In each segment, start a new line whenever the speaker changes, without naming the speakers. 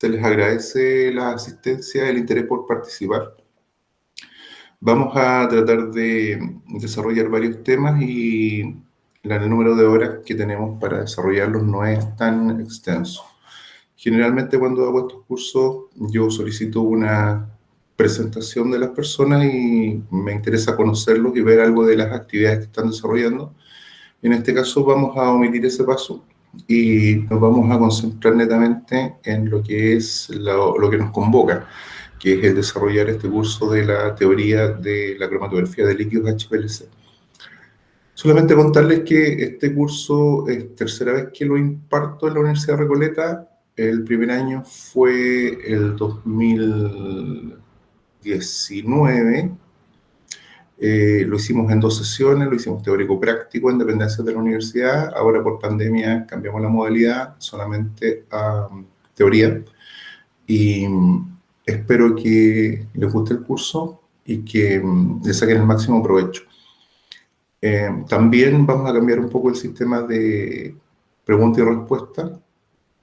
Se les agradece la asistencia, el interés por participar. Vamos a tratar de desarrollar varios temas y el número de horas que tenemos para desarrollarlos no es tan extenso. Generalmente cuando hago estos cursos yo solicito una presentación de las personas y me interesa conocerlos y ver algo de las actividades que están desarrollando. En este caso vamos a omitir ese paso y nos vamos a concentrar netamente en lo que es lo que nos convoca, que es el desarrollar este curso de la teoría de la cromatografía de líquidos HPLC. Solamente contarles que este curso es tercera vez que lo imparto en la Universidad de Recoleta. El primer año fue el 2019. Lo hicimos en 2 sesiones, lo hicimos teórico-práctico en dependencias de la universidad. Ahora por pandemia cambiamos la modalidad solamente a teoría. Y espero que les guste el curso y que le saquen el máximo provecho. También vamos a cambiar un poco el sistema de pregunta y respuesta.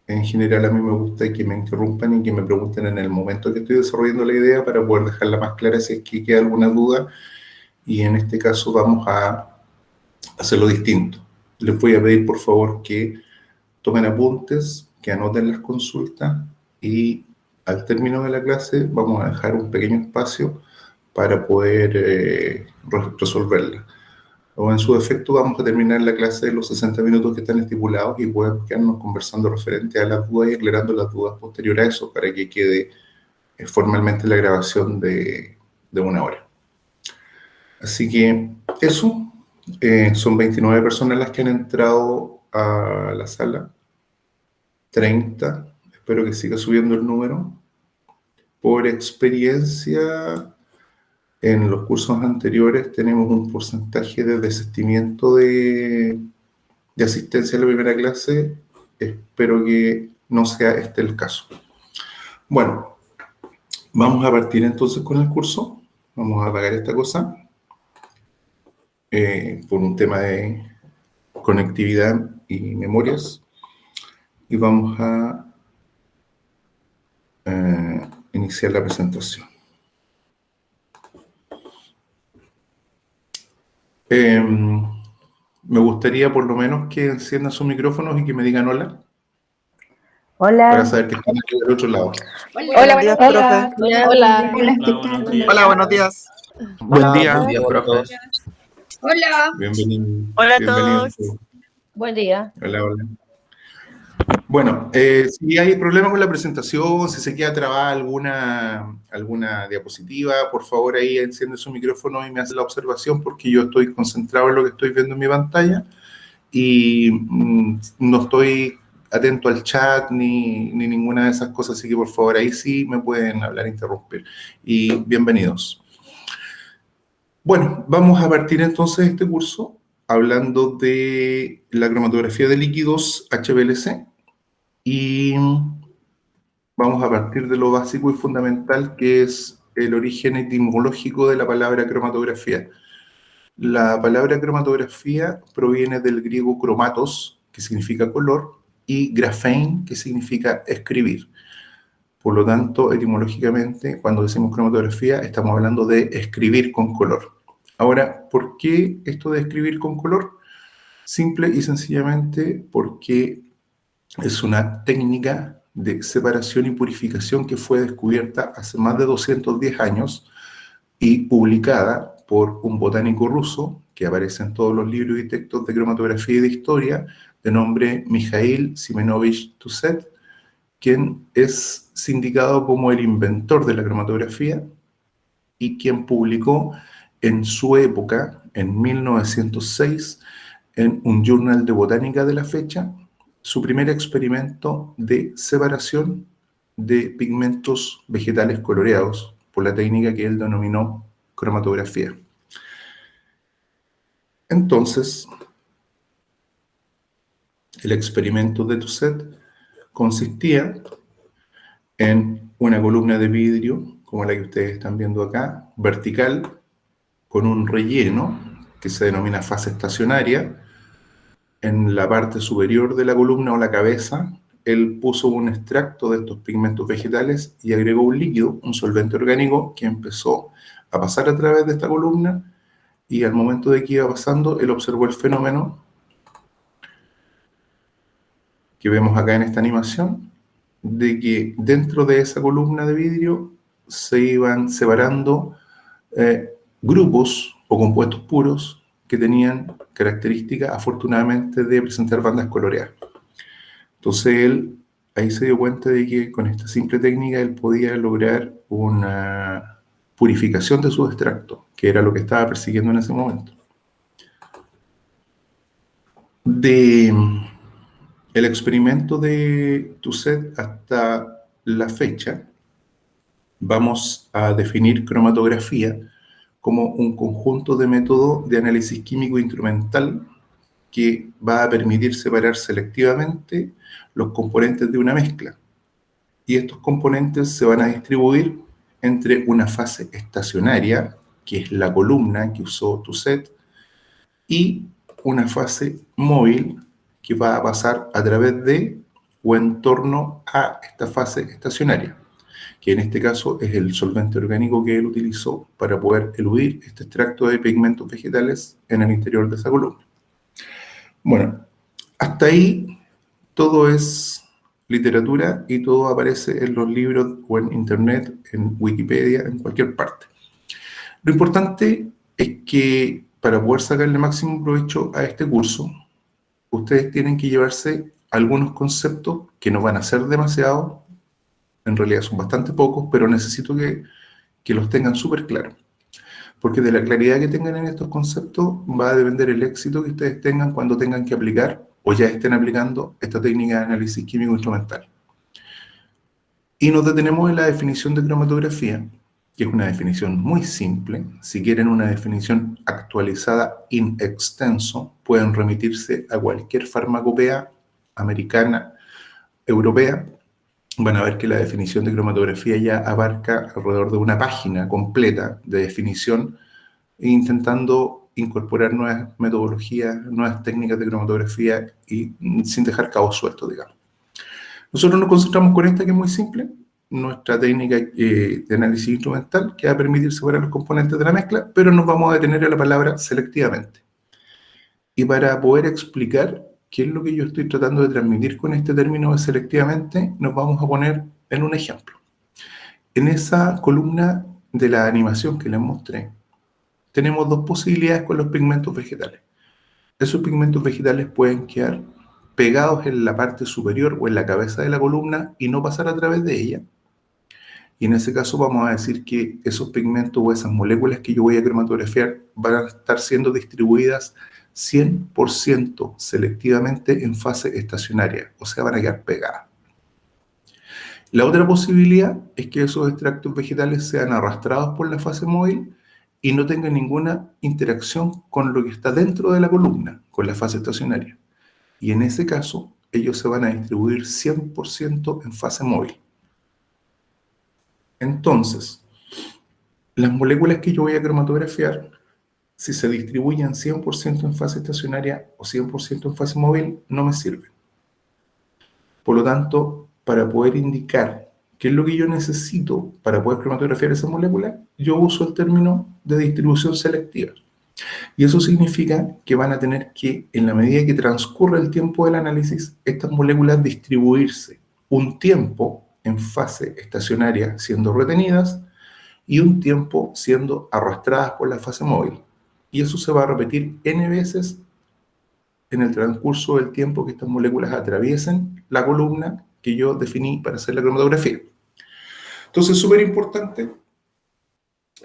En general a mí me gusta que me interrumpan y que me pregunten en el momento que estoy desarrollando la idea para poder dejarla más clara si es que queda alguna duda. Y en este caso vamos a hacerlo distinto. Les voy a pedir por favor que tomen apuntes, que anoten las consultas y al término de la clase vamos a dejar un pequeño espacio para poder resolverla. O en su defecto vamos a terminar la clase de los 60 minutos que están estipulados y podemos quedarnos conversando referente a las dudas y aclarando las dudas posteriores a eso para que quede formalmente la grabación de 1 hora. Así que eso, son 29 personas las que han entrado a la sala, 30, espero que siga subiendo el número. Por experiencia, en los cursos anteriores tenemos un porcentaje de desistimiento de asistencia a la primera clase, espero que no sea este el caso. Bueno, vamos a partir entonces con el curso, vamos a apagar esta cosa. Por un tema de conectividad y memorias, y vamos a iniciar la presentación. Me gustaría por lo menos que enciendan sus micrófonos y que me digan hola.
Hola.
Para saber que están aquí del otro lado.
Hola, buenos días, profe.
Hola.
Hola, buenos días.
Buen día,
profe.
Hola.
Bienvenido.
Hola a
Bienvenido.
todos.
Buen día.
Hola, hola. Bueno, si hay problema con la presentación, si se queda trabada alguna diapositiva, por favor ahí enciende su micrófono y me hace la observación porque yo estoy concentrado en lo que estoy viendo en mi pantalla y no estoy atento al chat ni ninguna de esas cosas, así que por favor ahí sí me pueden hablar e interrumpir. Y bienvenidos. Bueno, vamos a partir entonces este curso hablando de la cromatografía de líquidos HPLC. Y vamos a partir de lo básico y fundamental que es el origen etimológico de la palabra cromatografía. La palabra cromatografía proviene del griego cromatos, que significa color, y graphein, que significa escribir. Por lo tanto, etimológicamente, cuando decimos cromatografía, estamos hablando de escribir con color. Ahora, ¿por qué esto de escribir con color? Simple y sencillamente porque es una técnica de separación y purificación que fue descubierta hace más de 210 años y publicada por un botánico ruso que aparece en todos los libros y textos de cromatografía y de historia, de nombre Mikhail Semenovich Tusset, quien es sindicado como el inventor de la cromatografía y quien publicó en su época, en 1906, en un journal de botánica de la fecha, su primer experimento de separación de pigmentos vegetales coloreados por la técnica que él denominó cromatografía. Entonces, el experimento de Tusset consistía en una columna de vidrio, como la que ustedes están viendo acá, vertical, con un relleno que se denomina fase estacionaria. En la parte superior de la columna o la cabeza él puso un extracto de estos pigmentos vegetales y agregó un líquido, un solvente orgánico, que empezó a pasar a través de esta columna, y al momento de que iba pasando, él observó el fenómeno que vemos acá en esta animación, de que dentro de esa columna de vidrio se iban separando grupos o compuestos puros que tenían características, afortunadamente, de presentar bandas coloreadas. Entonces él ahí se dio cuenta de que con esta simple técnica él podía lograr una purificación de su extracto, que era lo que estaba persiguiendo en ese momento. El experimento de TUSET hasta la fecha, vamos a definir cromatografía como un conjunto de métodos de análisis químico instrumental que va a permitir separar selectivamente los componentes de una mezcla. Y estos componentes se van a distribuir entre una fase estacionaria, que es la columna que usó TUSET, y una fase móvil que va a pasar a través de o en torno a esta fase estacionaria, que en este caso es el solvente orgánico que él utilizó para poder eludir este extracto de pigmentos vegetales en el interior de esa columna. Bueno, hasta ahí todo es literatura y todo aparece en los libros o en internet, en Wikipedia, en cualquier parte. Lo importante es que para poder sacarle máximo provecho a este curso, ustedes tienen que llevarse algunos conceptos que no van a ser demasiado, en realidad son bastante pocos, pero necesito que los tengan súper claros. Porque de la claridad que tengan en estos conceptos va a depender el éxito que ustedes tengan cuando tengan que aplicar o ya estén aplicando esta técnica de análisis químico instrumental. Y nos detenemos en la definición de cromatografía, que es una definición muy simple. Si quieren una definición actualizada in extenso, pueden remitirse a cualquier farmacopea americana, europea. Van a ver que la definición de cromatografía ya abarca alrededor de una página completa de definición, intentando incorporar nuevas metodologías, nuevas técnicas de cromatografía y sin dejar cabos sueltos, digamos. Nosotros nos concentramos con esta, que es muy simple, nuestra técnica de análisis instrumental, que va a permitir separar los componentes de la mezcla, pero nos vamos a detener a la palabra selectivamente. Y para poder explicar qué es lo que yo estoy tratando de transmitir con este término de selectivamente, nos vamos a poner en un ejemplo. En esa columna de la animación que les mostré, tenemos dos posibilidades con los pigmentos vegetales. Esos pigmentos vegetales pueden quedar pegados en la parte superior o en la cabeza de la columna y no pasar a través de ella. Y en ese caso vamos a decir que esos pigmentos o esas moléculas que yo voy a cromatografiar van a estar siendo distribuidas 100% selectivamente en fase estacionaria, o sea, van a quedar pegadas. La otra posibilidad es que esos extractos vegetales sean arrastrados por la fase móvil y no tengan ninguna interacción con lo que está dentro de la columna, con la fase estacionaria. Y en ese caso, ellos se van a distribuir 100% en fase móvil. Entonces, las moléculas que yo voy a cromatografiar, si se distribuyen 100% en fase estacionaria o 100% en fase móvil, no me sirven. Por lo tanto, para poder indicar qué es lo que yo necesito para poder cromatografiar esa molécula, yo uso el término de distribución selectiva. Y eso significa que van a tener que, en la medida que transcurre el tiempo del análisis, estas moléculas distribuirse un tiempo en fase estacionaria siendo retenidas y un tiempo siendo arrastradas por la fase móvil. Y eso se va a repetir n veces en el transcurso del tiempo que estas moléculas atraviesen la columna que yo definí para hacer la cromatografía. Entonces es súper importante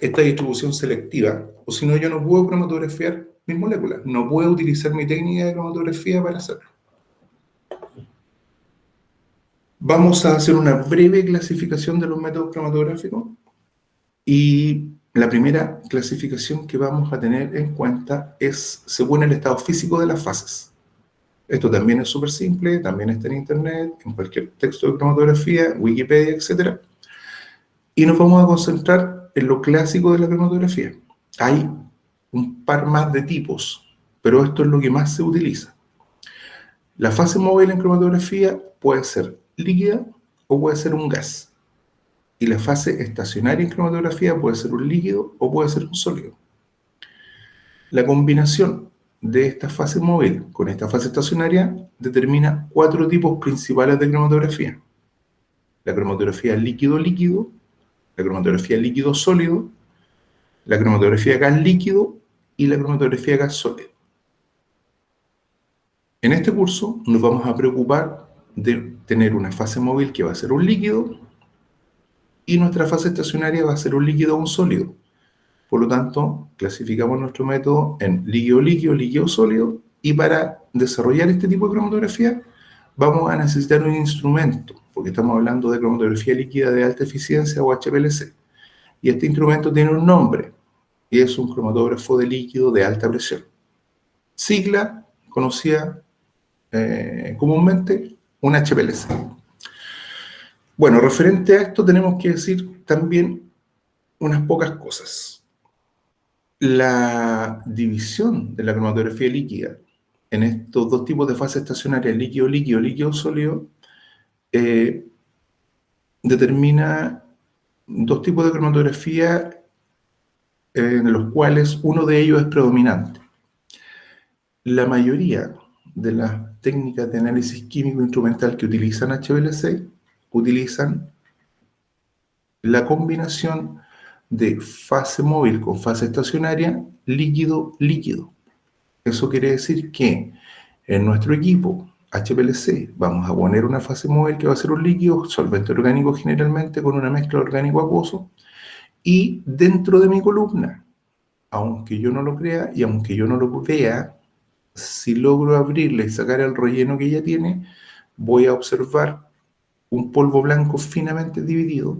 esta distribución selectiva, o si no, yo no puedo cromatografiar mis moléculas, no puedo utilizar mi técnica de cromatografía para hacerlo. Vamos a hacer una breve clasificación de los métodos cromatográficos y la primera clasificación que vamos a tener en cuenta es según el estado físico de las fases. Esto también es súper simple, también está en internet, en cualquier texto de cromatografía, Wikipedia, etc. Y nos vamos a concentrar en lo clásico de la cromatografía. Hay un par más de tipos, pero esto es lo que más se utiliza. La fase móvil en cromatografía puede ser líquida o puede ser un gas. Y la fase estacionaria en cromatografía puede ser un líquido o puede ser un sólido. La combinación de esta fase móvil con esta fase estacionaria determina 4 tipos principales de cromatografía. La cromatografía líquido-líquido, la cromatografía líquido-sólido, la cromatografía gas-líquido y la cromatografía gas-sólido. En este curso nos vamos a preocupar de tener una fase móvil que va a ser un líquido y nuestra fase estacionaria va a ser un líquido o un sólido. Por lo tanto, clasificamos nuestro método en líquido-líquido, líquido-sólido, y para desarrollar este tipo de cromatografía vamos a necesitar un instrumento, porque estamos hablando de cromatografía líquida de alta eficiencia o HPLC. Y este instrumento tiene un nombre, y es un cromatógrafo de líquido de alta presión. Sigla conocida comúnmente un HPLC. Bueno, referente a esto tenemos que decir también unas pocas cosas. La división de la cromatografía líquida en estos dos tipos de fase estacionaria, líquido-líquido, líquido-sólido, determina dos tipos de cromatografía en los cuales uno de ellos es predominante. La mayoría de las técnicas de análisis químico instrumental que utilizan HPLC utilizan la combinación de fase móvil con fase estacionaria, líquido-líquido. Eso quiere decir que en nuestro equipo HPLC vamos a poner una fase móvil que va a ser un líquido, solvente orgánico generalmente, con una mezcla orgánico-acuoso, y dentro de mi columna, aunque yo no lo crea y aunque yo no lo vea, si logro abrirle y sacar el relleno que ella tiene, voy a observar un polvo blanco finamente dividido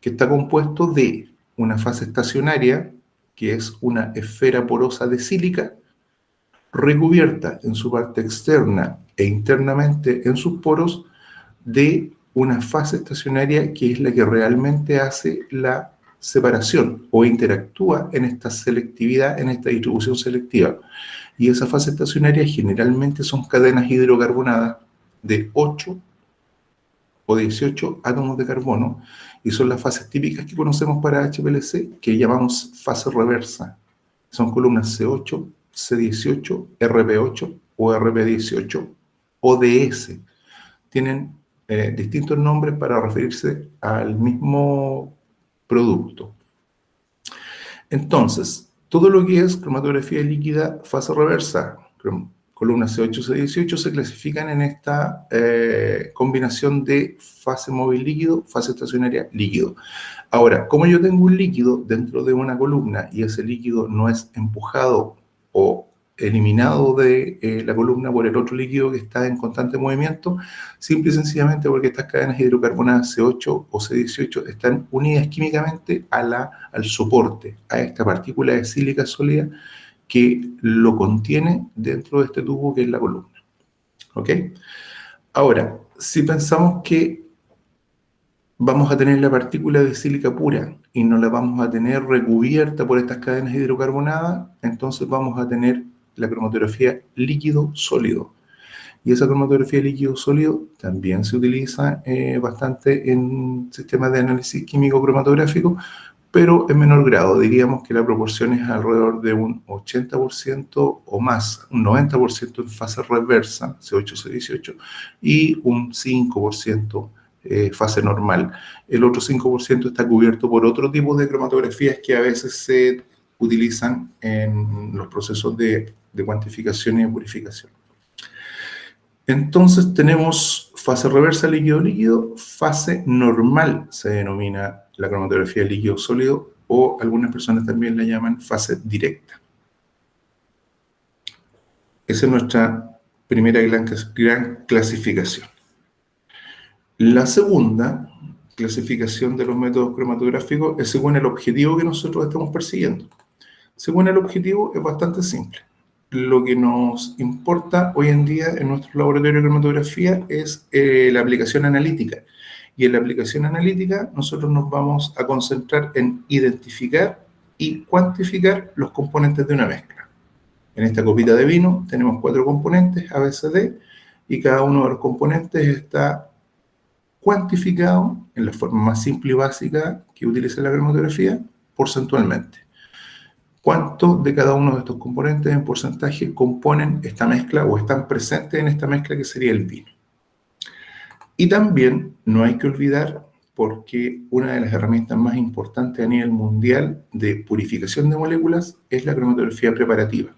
que está compuesto de una fase estacionaria, que es una esfera porosa de sílica, recubierta en su parte externa e internamente en sus poros de una fase estacionaria que es la que realmente hace la separación o interactúa en esta selectividad, en esta distribución selectiva. Y esa fase estacionaria generalmente son cadenas hidrocarbonadas de 8 o 18 átomos de carbono, y son las fases típicas que conocemos para HPLC, que llamamos fase reversa. Son columnas C8, C18, RP8 o RP18 o DS. Tienen distintos nombres para referirse al mismo producto. Entonces, todo lo que es cromatografía líquida fase reversa, columnas C8, C18, se clasifican en esta combinación de fase móvil líquido, fase estacionaria líquido. Ahora, como yo tengo un líquido dentro de una columna y ese líquido no es empujado o eliminado de la columna por el otro líquido que está en constante movimiento, simple y sencillamente porque estas cadenas hidrocarbonadas C8 o C18 están unidas químicamente al soporte, a esta partícula de sílica sólida que lo contiene dentro de este tubo que es la columna. ¿Ok? Ahora, si pensamos que vamos a tener la partícula de sílica pura y no la vamos a tener recubierta por estas cadenas hidrocarbonadas, entonces vamos a tener la cromatografía líquido-sólido. Y esa cromatografía líquido-sólido también se utiliza bastante en sistemas de análisis químico cromatográfico, pero en menor grado. Diríamos que la proporción es alrededor de un 80% o más, un 90% en fase reversa, C8, C18, y un 5% fase normal. El otro 5% está cubierto por otro tipo de cromatografías que a veces se utilizan en los procesos de cuantificación y de purificación. Entonces tenemos fase reversa líquido-líquido, fase normal se denomina la cromatografía líquido-sólido, o algunas personas también la llaman fase directa. Esa es nuestra primera gran clasificación. La segunda clasificación de los métodos cromatográficos es según el objetivo que nosotros estamos persiguiendo. Según el objetivo es bastante simple. Lo que nos importa hoy en día en nuestro laboratorio de cromatografía es la aplicación analítica. Y en la aplicación analítica nosotros nos vamos a concentrar en identificar y cuantificar los componentes de una mezcla. En esta copita de vino tenemos 4 componentes ABCD y cada uno de los componentes está cuantificado en la forma más simple y básica que utiliza la cromatografía, porcentualmente. ¿Cuánto de cada uno de estos componentes en porcentaje componen esta mezcla o están presentes en esta mezcla que sería el vino? Y también no hay que olvidar, porque una de las herramientas más importantes a nivel mundial de purificación de moléculas es la cromatografía preparativa.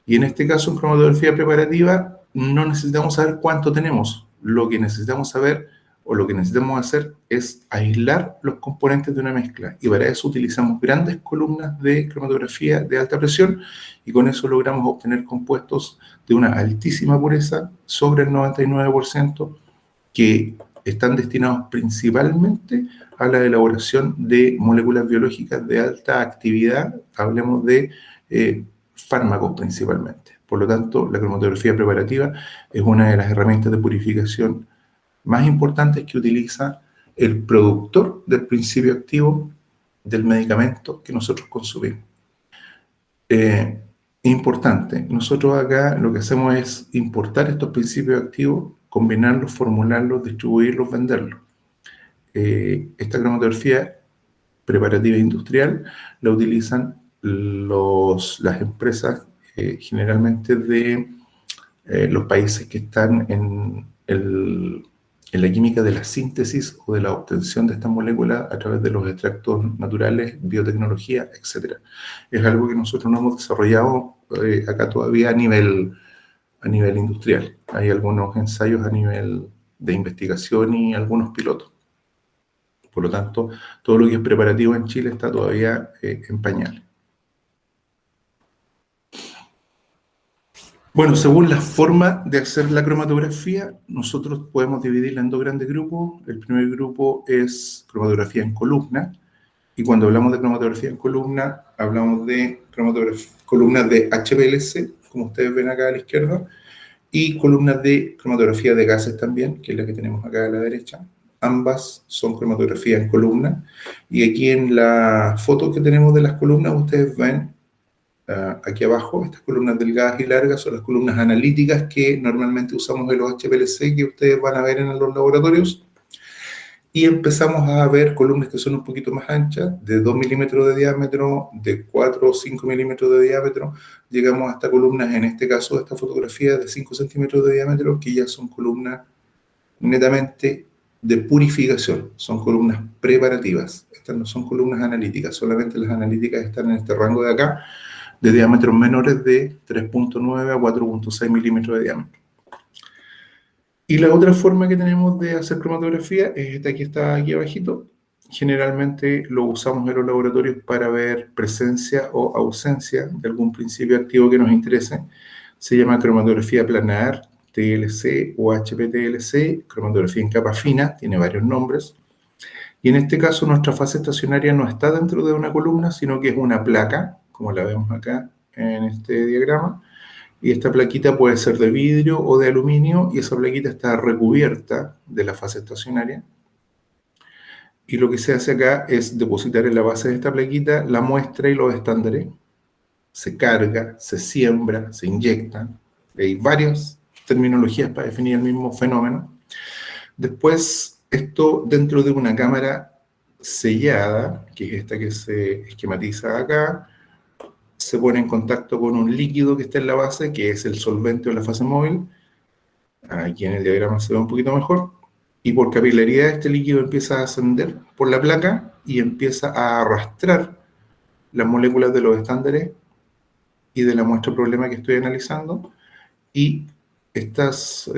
Y en este caso, en cromatografía preparativa, no necesitamos saber cuánto tenemos. Lo que necesitamos saber o lo que necesitamos hacer es aislar los componentes de una mezcla. Y para eso utilizamos grandes columnas de cromatografía de alta presión y con eso logramos obtener compuestos de una altísima pureza, sobre el 99%, que están destinados principalmente a la elaboración de moléculas biológicas de alta actividad, hablemos de fármacos principalmente. Por lo tanto, la cromatografía preparativa es una de las herramientas de purificación más importantes que utiliza el productor del principio activo del medicamento que nosotros consumimos. Importante, nosotros acá lo que hacemos es importar estos principios activos, combinarlos, formularlos, distribuirlos, venderlos. Esta cromatografía preparativa industrial la utilizan las empresas generalmente de los países que están en la química de la síntesis o de la obtención de estas moléculas a través de los extractos naturales, biotecnología, etc. Es algo que nosotros no hemos desarrollado acá todavía a nivel industrial. Hay algunos ensayos a nivel de investigación y algunos pilotos. Por lo tanto, todo lo que es preparativo en Chile está todavía en pañales. Bueno, según la forma de hacer la cromatografía, nosotros podemos dividirla en dos grandes grupos. El primer grupo es cromatografía en columna, y cuando hablamos de cromatografía en columna, hablamos de columnas de HPLC, como ustedes ven acá a la izquierda, y columnas de cromatografía de gases también, que es la que tenemos acá a la derecha. Ambas son cromatografía en columna, y aquí en la foto que tenemos de las columnas, ustedes ven aquí abajo, estas columnas delgadas y largas son las columnas analíticas que normalmente usamos en los HPLC que ustedes van a ver en los laboratorios. Y empezamos a ver columnas que son un poquito más anchas, de 2 milímetros de diámetro, de 4 o 5 milímetros de diámetro. Llegamos hasta columnas, en este caso, esta fotografía de 5 centímetros de diámetro, que ya son columnas netamente de purificación. Son columnas preparativas. Estas no son columnas analíticas, solamente las analíticas están en este rango de acá, de diámetros menores de 3.9 a 4.6 milímetros de diámetro. Y la otra forma que tenemos de hacer cromatografía es esta que está aquí abajito. Generalmente lo usamos en los laboratorios para ver presencia o ausencia de algún principio activo que nos interese. Se llama cromatografía planar, TLC o HPTLC, cromatografía en capa fina, tiene varios nombres. Y en este caso nuestra fase estacionaria no está dentro de una columna, sino que es una placa, como la vemos acá en este diagrama, y esta plaquita puede ser de vidrio o de aluminio, y esa plaquita está recubierta de la fase estacionaria. Y lo que se hace acá es depositar en la base de esta plaquita la muestra y los estándares. Se carga, se siembra, se inyecta. Hay varias terminologías para definir el mismo fenómeno. Después, esto dentro de una cámara sellada, que es esta que se esquematiza acá, se pone en contacto con un líquido que está en la base, que es el solvente o la fase móvil. Aquí en el diagrama se ve un poquito mejor. Y por capilaridad este líquido empieza a ascender por la placa y empieza a arrastrar las moléculas de los estándares y de la muestra problema que estoy analizando. Y estas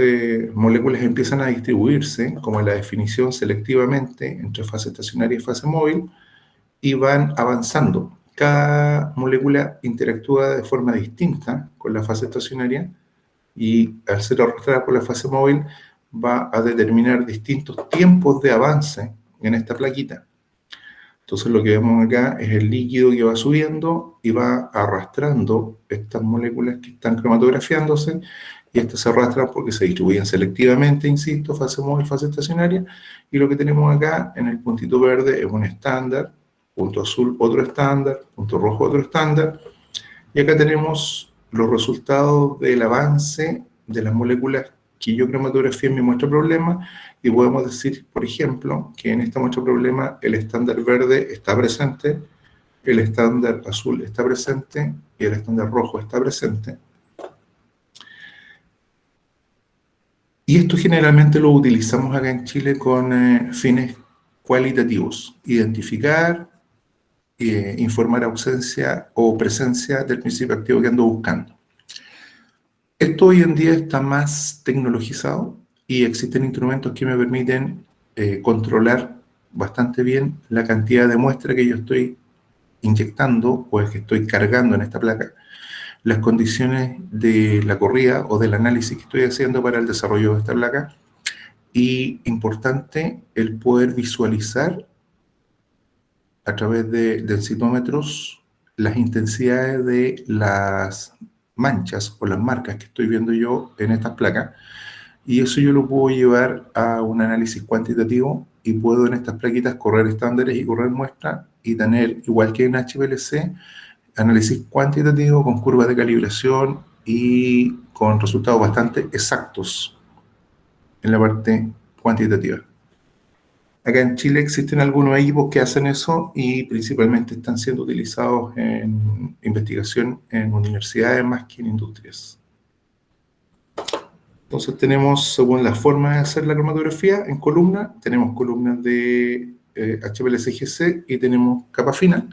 moléculas empiezan a distribuirse, como en la definición, selectivamente entre fase estacionaria y fase móvil, y van avanzando. Cada molécula interactúa de forma distinta con la fase estacionaria y al ser arrastrada por la fase móvil va a determinar distintos tiempos de avance en esta plaquita. Entonces lo que vemos acá es el líquido que va subiendo y va arrastrando estas moléculas que están cromatografiándose, y estas se arrastran porque se distribuyen selectivamente, insisto, fase móvil, fase estacionaria, y lo que tenemos acá en el puntito verde es un estándar, punto azul otro estándar, punto rojo otro estándar, y acá tenemos los resultados del avance de las moléculas que yo cromatografié en mi muestra problema y podemos decir, por ejemplo, que en esta muestra problema el estándar verde está presente, el estándar azul está presente y el estándar rojo está presente. Y esto generalmente lo utilizamos acá en Chile con fines cualitativos: identificar, informar ausencia o presencia del principio activo que ando buscando. Esto hoy en día está más tecnologizado y existen instrumentos que me permiten controlar bastante bien la cantidad de muestra que yo estoy inyectando o que estoy cargando en esta placa, las condiciones de la corrida o del análisis que estoy haciendo para el desarrollo de esta placa, y importante el poder visualizar a través de densitómetros las intensidades de las manchas o las marcas que estoy viendo yo en estas placas, y eso yo lo puedo llevar a un análisis cuantitativo y puedo en estas plaquitas correr estándares y correr muestras y tener, igual que en HPLC, análisis cuantitativo con curvas de calibración y con resultados bastante exactos en la parte cuantitativa. Acá en Chile existen algunos equipos que hacen eso y principalmente están siendo utilizados en investigación en universidades más que en industrias. Entonces tenemos, según la forma de hacer la cromatografía, en columna, tenemos columnas de HPLC-GC y tenemos capa fina.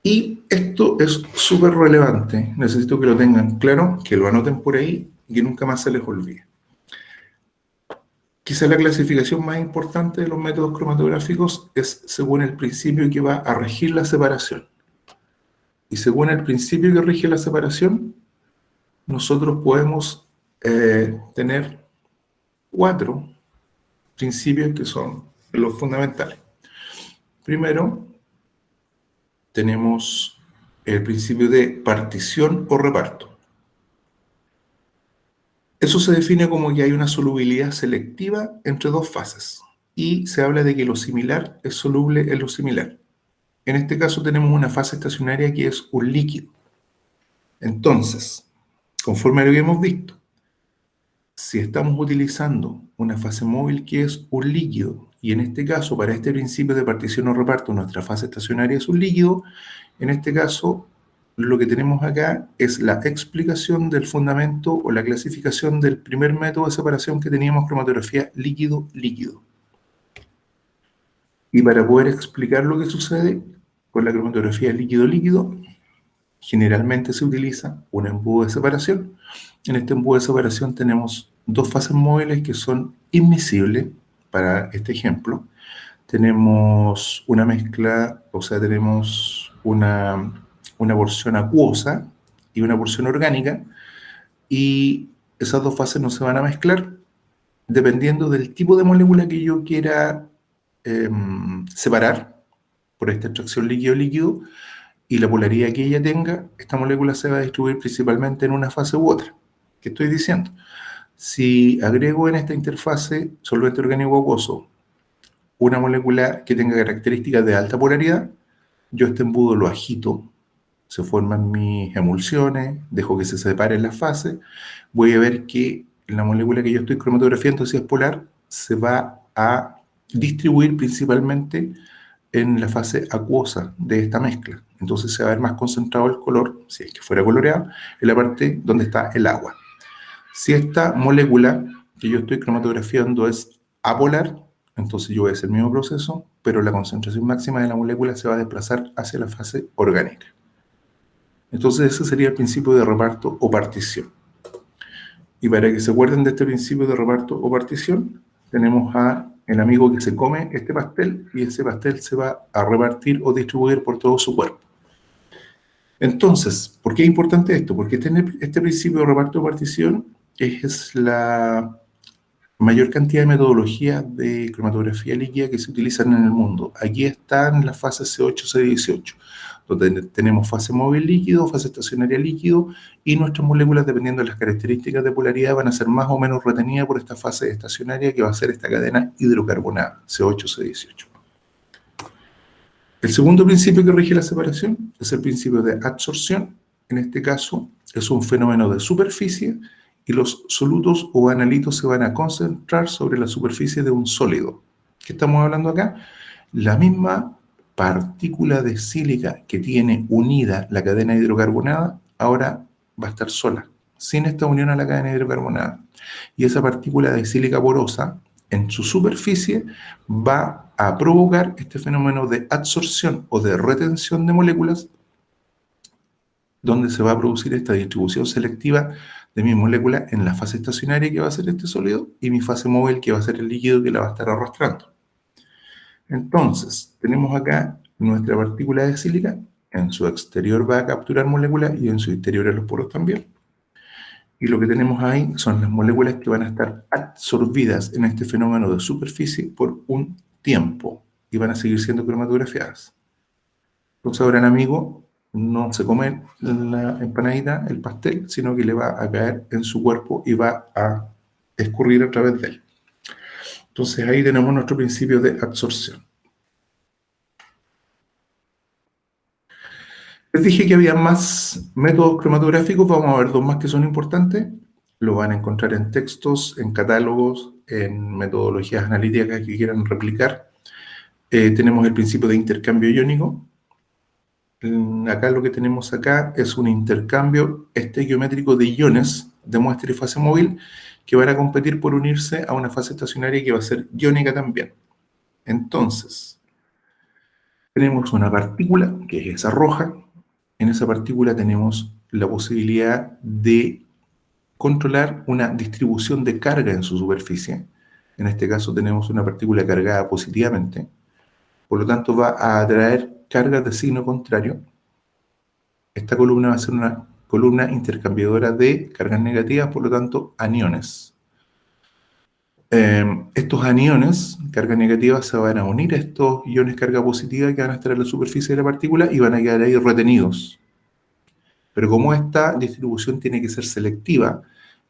Y esto es súper relevante, necesito que lo tengan claro, que lo anoten por ahí y que nunca más se les olvide. Quizá la clasificación más importante de los métodos cromatográficos es según el principio que va a regir la separación. Y según el principio que rige la separación, nosotros podemos tener 4 principios que son los fundamentales. Primero, tenemos el principio de partición o reparto. Eso se define como que hay una solubilidad selectiva entre 2 fases y se habla de que lo similar es soluble en lo similar. En este caso tenemos una fase estacionaria que es un líquido. Entonces, conforme a lo que hemos visto, si estamos utilizando una fase móvil que es un líquido, y en este caso, para este principio de partición o reparto, nuestra fase estacionaria es un líquido, en este caso, lo que tenemos acá es la explicación del fundamento o la clasificación del primer método de separación que teníamos, cromatografía líquido-líquido. Y para poder explicar lo que sucede con la cromatografía líquido-líquido, generalmente se utiliza un embudo de separación. En este embudo de separación tenemos 2 fases móviles que son inmiscibles para este ejemplo. Tenemos una mezcla, o sea, tenemos una porción acuosa y una porción orgánica, y esas 2 fases no se van a mezclar dependiendo del tipo de molécula que yo quiera separar por esta extracción líquido-líquido y la polaridad que ella tenga. Esta molécula se va a distribuir principalmente en una fase u otra. ¿Qué estoy diciendo? Si agrego en esta interfase solvente orgánico acuoso una molécula que tenga características de alta polaridad, yo este embudo lo agito, se forman mis emulsiones, dejo que se separen las fases, voy a ver que la molécula que yo estoy cromatografiando, si es polar, se va a distribuir principalmente en la fase acuosa de esta mezcla. Entonces se va a ver más concentrado el color, si es que fuera coloreado, en la parte donde está el agua. Si esta molécula que yo estoy cromatografiando es apolar, entonces yo voy a hacer el mismo proceso, pero la concentración máxima de la molécula se va a desplazar hacia la fase orgánica. Entonces ese sería el principio de reparto o partición. Y para que se acuerden de este principio de reparto o partición, tenemos a el amigo que se come este pastel y ese pastel se va a repartir o distribuir por todo su cuerpo. Entonces, ¿por qué es importante esto? Porque este principio de reparto o partición es la mayor cantidad de metodologías de cromatografía líquida que se utilizan en el mundo. Aquí están las fases C8, C18, donde tenemos fase móvil líquido, fase estacionaria líquido, y nuestras moléculas, dependiendo de las características de polaridad, van a ser más o menos retenidas por esta fase estacionaria que va a ser esta cadena hidrocarbonada, C8, C18. El segundo principio que rige la separación es el principio de adsorción. En este caso, es un fenómeno de superficie y los solutos o analitos se van a concentrar sobre la superficie de un sólido. ¿Qué estamos hablando acá? La misma partícula de sílica que tiene unida la cadena hidrocarbonada, ahora va a estar sola, sin esta unión a la cadena hidrocarbonada. Y esa partícula de sílica porosa, en su superficie, va a provocar este fenómeno de adsorción o de retención de moléculas, donde se va a producir esta distribución selectiva de mi molécula en la fase estacionaria, que va a ser este sólido, y mi fase móvil, que va a ser el líquido, que la va a estar arrastrando. Entonces, tenemos acá nuestra partícula de sílica, en su exterior va a capturar moléculas y en su interior a los poros también. Y lo que tenemos ahí son las moléculas que van a estar absorbidas en este fenómeno de superficie por un tiempo y van a seguir siendo cromatografiadas. Entonces ahora el amigo no se come la empanadita, el pastel, sino que le va a caer en su cuerpo y va a escurrir a través de él. Entonces ahí tenemos nuestro principio de absorción. Les dije que había más métodos cromatográficos, vamos a ver dos más que son importantes. Lo van a encontrar en textos, en catálogos, en metodologías analíticas que quieran replicar. Tenemos el principio de intercambio iónico. Acá lo que tenemos acá es un intercambio estequiométrico de iones de muestra y fase móvil que van a competir por unirse a una fase estacionaria que va a ser iónica también. Entonces, tenemos una partícula, que es esa roja. En esa partícula tenemos la posibilidad de controlar una distribución de carga en su superficie. En este caso tenemos una partícula cargada positivamente, por lo tanto va a atraer cargas de signo contrario. Esta columna va a ser una columna intercambiadora de cargas negativas, por lo tanto aniones. Estos aniones, cargas negativas, se van a unir a estos iones carga positiva que van a estar en la superficie de la partícula y van a quedar ahí retenidos. Pero como esta distribución tiene que ser selectiva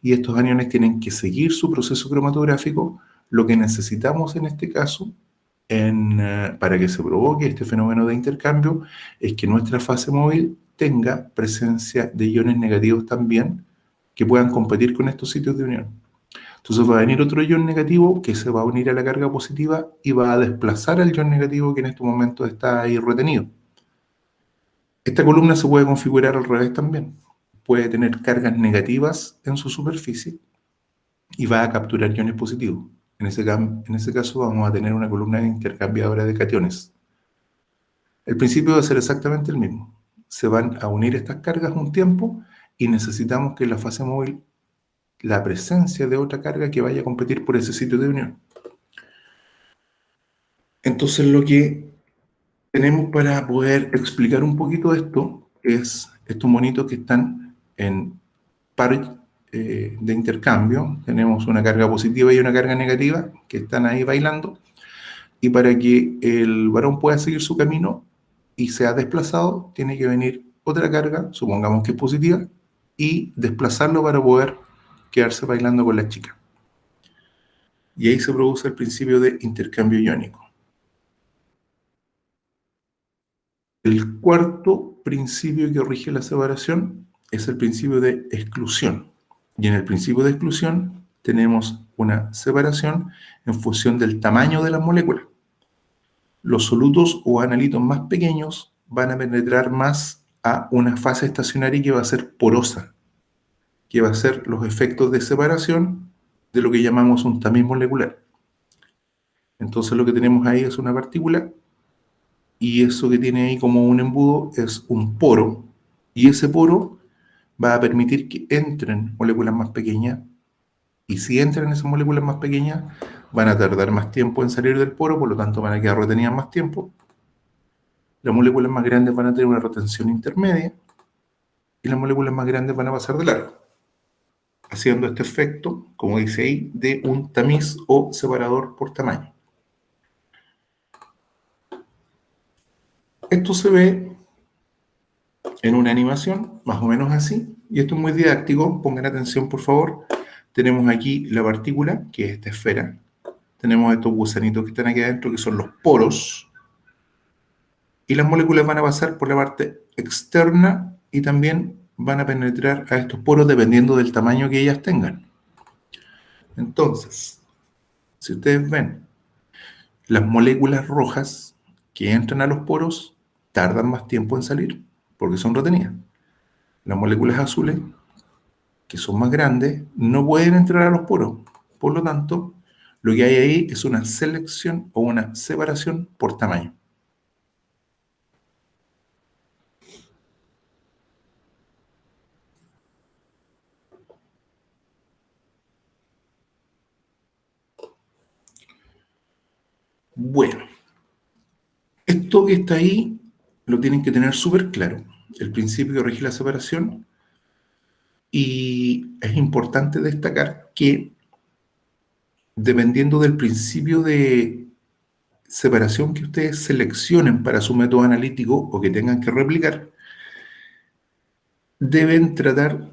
y estos aniones tienen que seguir su proceso cromatográfico, lo que necesitamos en este caso, para que se provoque este fenómeno de intercambio, es que nuestra fase móvil tenga presencia de iones negativos también que puedan competir con estos sitios de unión. Entonces va a venir otro ion negativo que se va a unir a la carga positiva y va a desplazar al ion negativo que en este momento está ahí retenido. Esta columna se puede configurar al revés también. Puede tener cargas negativas en su superficie y va a capturar iones positivos. En ese caso vamos a tener una columna intercambiadora de cationes. El principio va a ser exactamente el mismo. Se van a unir estas cargas un tiempo y necesitamos que en la fase móvil la presencia de otra carga que vaya a competir por ese sitio de unión. Entonces lo que tenemos para poder explicar un poquito esto es estos monitos que están en par de intercambio. Tenemos una carga positiva y una carga negativa que están ahí bailando, y para que el varón pueda seguir su camino y sea desplazado, tiene que venir otra carga, supongamos que es positiva, y desplazarlo para poder quedarse bailando con la chica. Y ahí se produce el principio de intercambio iónico. El cuarto principio que rige la separación es el principio de exclusión. Y en el principio de exclusión tenemos una separación en función del tamaño de las moléculas. Los solutos o analitos más pequeños van a penetrar más a una fase estacionaria que va a ser porosa, que va a ser los efectos de separación de lo que llamamos un tamiz molecular. Entonces lo que tenemos ahí es una partícula, y eso que tiene ahí como un embudo es un poro, y ese poro va a permitir que entren moléculas más pequeñas, y si entran esas moléculas más pequeñas van a tardar más tiempo en salir del poro, por lo tanto van a quedar retenidas más tiempo. Las moléculas más grandes van a tener una retención intermedia y las moléculas más grandes van a pasar de largo, haciendo este efecto, como dice ahí, de un tamiz o separador por tamaño. Esto se ve en una animación, más o menos así, y esto es muy didáctico, pongan atención por favor. Tenemos aquí la partícula, que es esta esfera. Tenemos estos gusanitos que están aquí adentro, que son los poros, y las moléculas van a pasar por la parte externa y también van a penetrar a estos poros dependiendo del tamaño que ellas tengan. Entonces, si ustedes ven, las moléculas rojas que entran a los poros tardan más tiempo en salir porque son retenidas. Las moléculas azules, que son más grandes, no pueden entrar a los poros. Por lo tanto, lo que hay ahí es una selección o una separación por tamaño. Bueno, esto que está ahí lo tienen que tener súper claro. El principio que rige la separación. Y es importante destacar que dependiendo del principio de separación que ustedes seleccionen para su método analítico o que tengan que replicar, deben tratar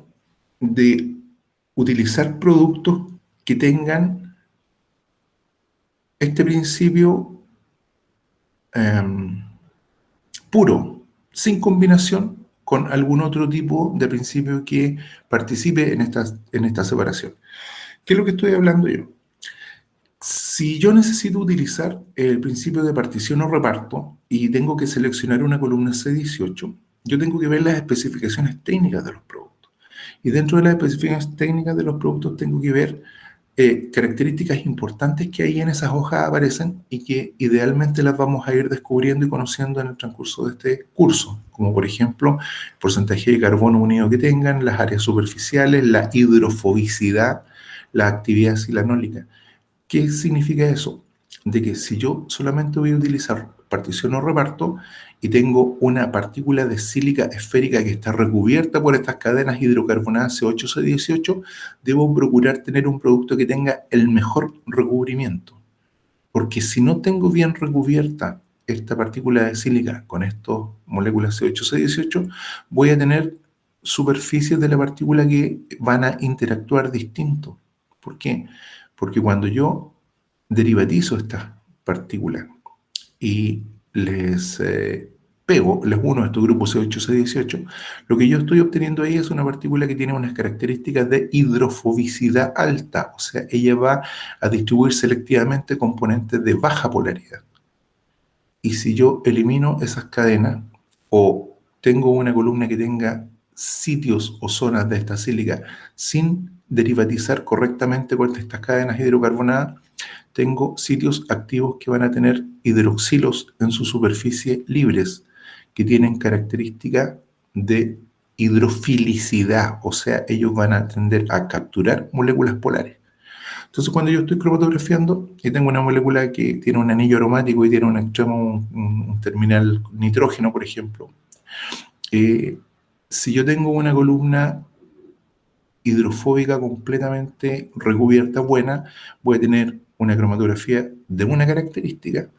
de utilizar productos que tengan este principio puro, sin combinación con algún otro tipo de principio que participe en esta separación. ¿Qué es lo que estoy hablando yo? Si yo necesito utilizar el principio de partición o reparto y tengo que seleccionar una columna C18, yo tengo que ver las especificaciones técnicas de los productos. Y dentro de las especificaciones técnicas de los productos tengo que ver características importantes que ahí en esas hojas aparecen y que idealmente las vamos a ir descubriendo y conociendo en el transcurso de este curso, como por ejemplo el porcentaje de carbono unido que tengan, las áreas superficiales, la hidrofobicidad, la actividad silanólica. ¿Qué significa eso? De que si yo solamente voy a utilizar partición o reparto y tengo una partícula de sílica esférica que está recubierta por estas cadenas hidrocarbonadas C8, C18, debo procurar tener un producto que tenga el mejor recubrimiento. Porque si no tengo bien recubierta esta partícula de sílica con estas moléculas C8, C18, voy a tener superficies de la partícula que van a interactuar distinto. ¿Por qué? Porque cuando yo derivatizo estas partículas y les les uno a estos grupos C8, C18, lo que yo estoy obteniendo ahí es una partícula que tiene unas características de hidrofobicidad alta, o sea, ella va a distribuir selectivamente componentes de baja polaridad. Y si yo elimino esas cadenas o tengo una columna que tenga sitios o zonas de esta sílica sin derivatizar correctamente con estas cadenas hidrocarbonadas, tengo sitios activos que van a tener hidroxilos en su superficie libres, que tienen característica de hidrofilicidad, o sea, ellos van a tender a capturar moléculas polares. Entonces, cuando yo estoy cromatografiando y tengo una molécula que tiene un anillo aromático y tiene un extremo, un terminal nitrógeno, por ejemplo, si yo tengo una columna hidrofóbica completamente recubierta buena, voy a tener una cromatografía de una característica.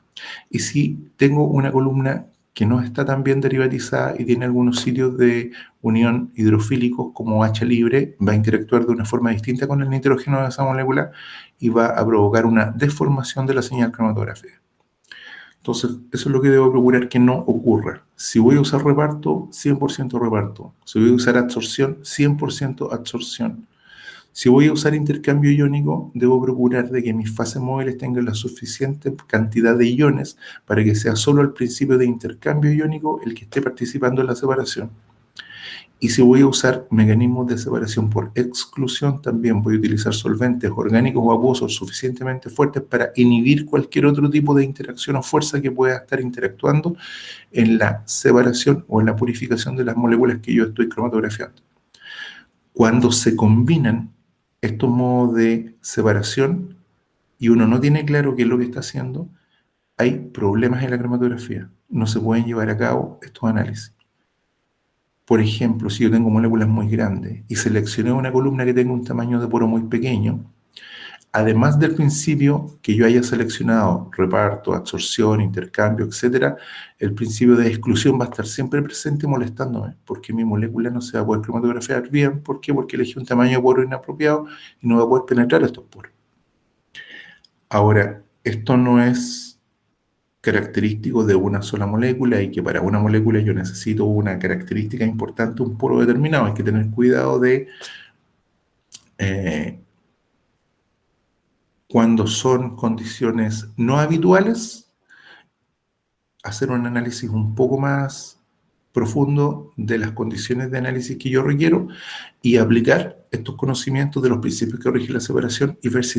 Y si tengo una columna que no está tan bien derivatizada y tiene algunos sitios de unión hidrofílicos como H libre, va a interactuar de una forma distinta con el nitrógeno de esa molécula y va a provocar una deformación de la señal cromatográfica. Entonces, eso es lo que debo procurar que no ocurra. Si voy a usar reparto, 100% reparto. Si voy a usar absorción, 100% absorción. Si voy a usar intercambio iónico, debo procurar de que mis fases móviles tengan la suficiente cantidad de iones para que sea solo el principio de intercambio iónico el que esté participando en la separación. Y si voy a usar mecanismos de separación por exclusión, también voy a utilizar solventes orgánicos o acuosos suficientemente fuertes para inhibir cualquier otro tipo de interacción o fuerza que pueda estar interactuando en la separación o en la purificación de las moléculas que yo estoy cromatografiando. Cuando se combinan estos modos de separación y uno no tiene claro qué es lo que está haciendo, hay problemas en la cromatografía. No se pueden llevar a cabo estos análisis. Por ejemplo, si yo tengo moléculas muy grandes y seleccioné una columna que tenga un tamaño de poro muy pequeño, además del principio que yo haya seleccionado, reparto, absorción, intercambio, etc., el principio de exclusión va a estar siempre presente molestándome, porque mi molécula no se va a poder cromatografiar bien. ¿Por qué? Porque elegí un tamaño de poro inapropiado y no va a poder penetrar estos poros. Ahora, esto no es característico de una sola molécula y que para una molécula yo necesito una característica importante, un poro determinado. Hay que tener cuidado de cuando son condiciones no habituales, hacer un análisis un poco más profundo de las condiciones de análisis que yo requiero y aplicar estos conocimientos de los principios que rigen la separación y ver si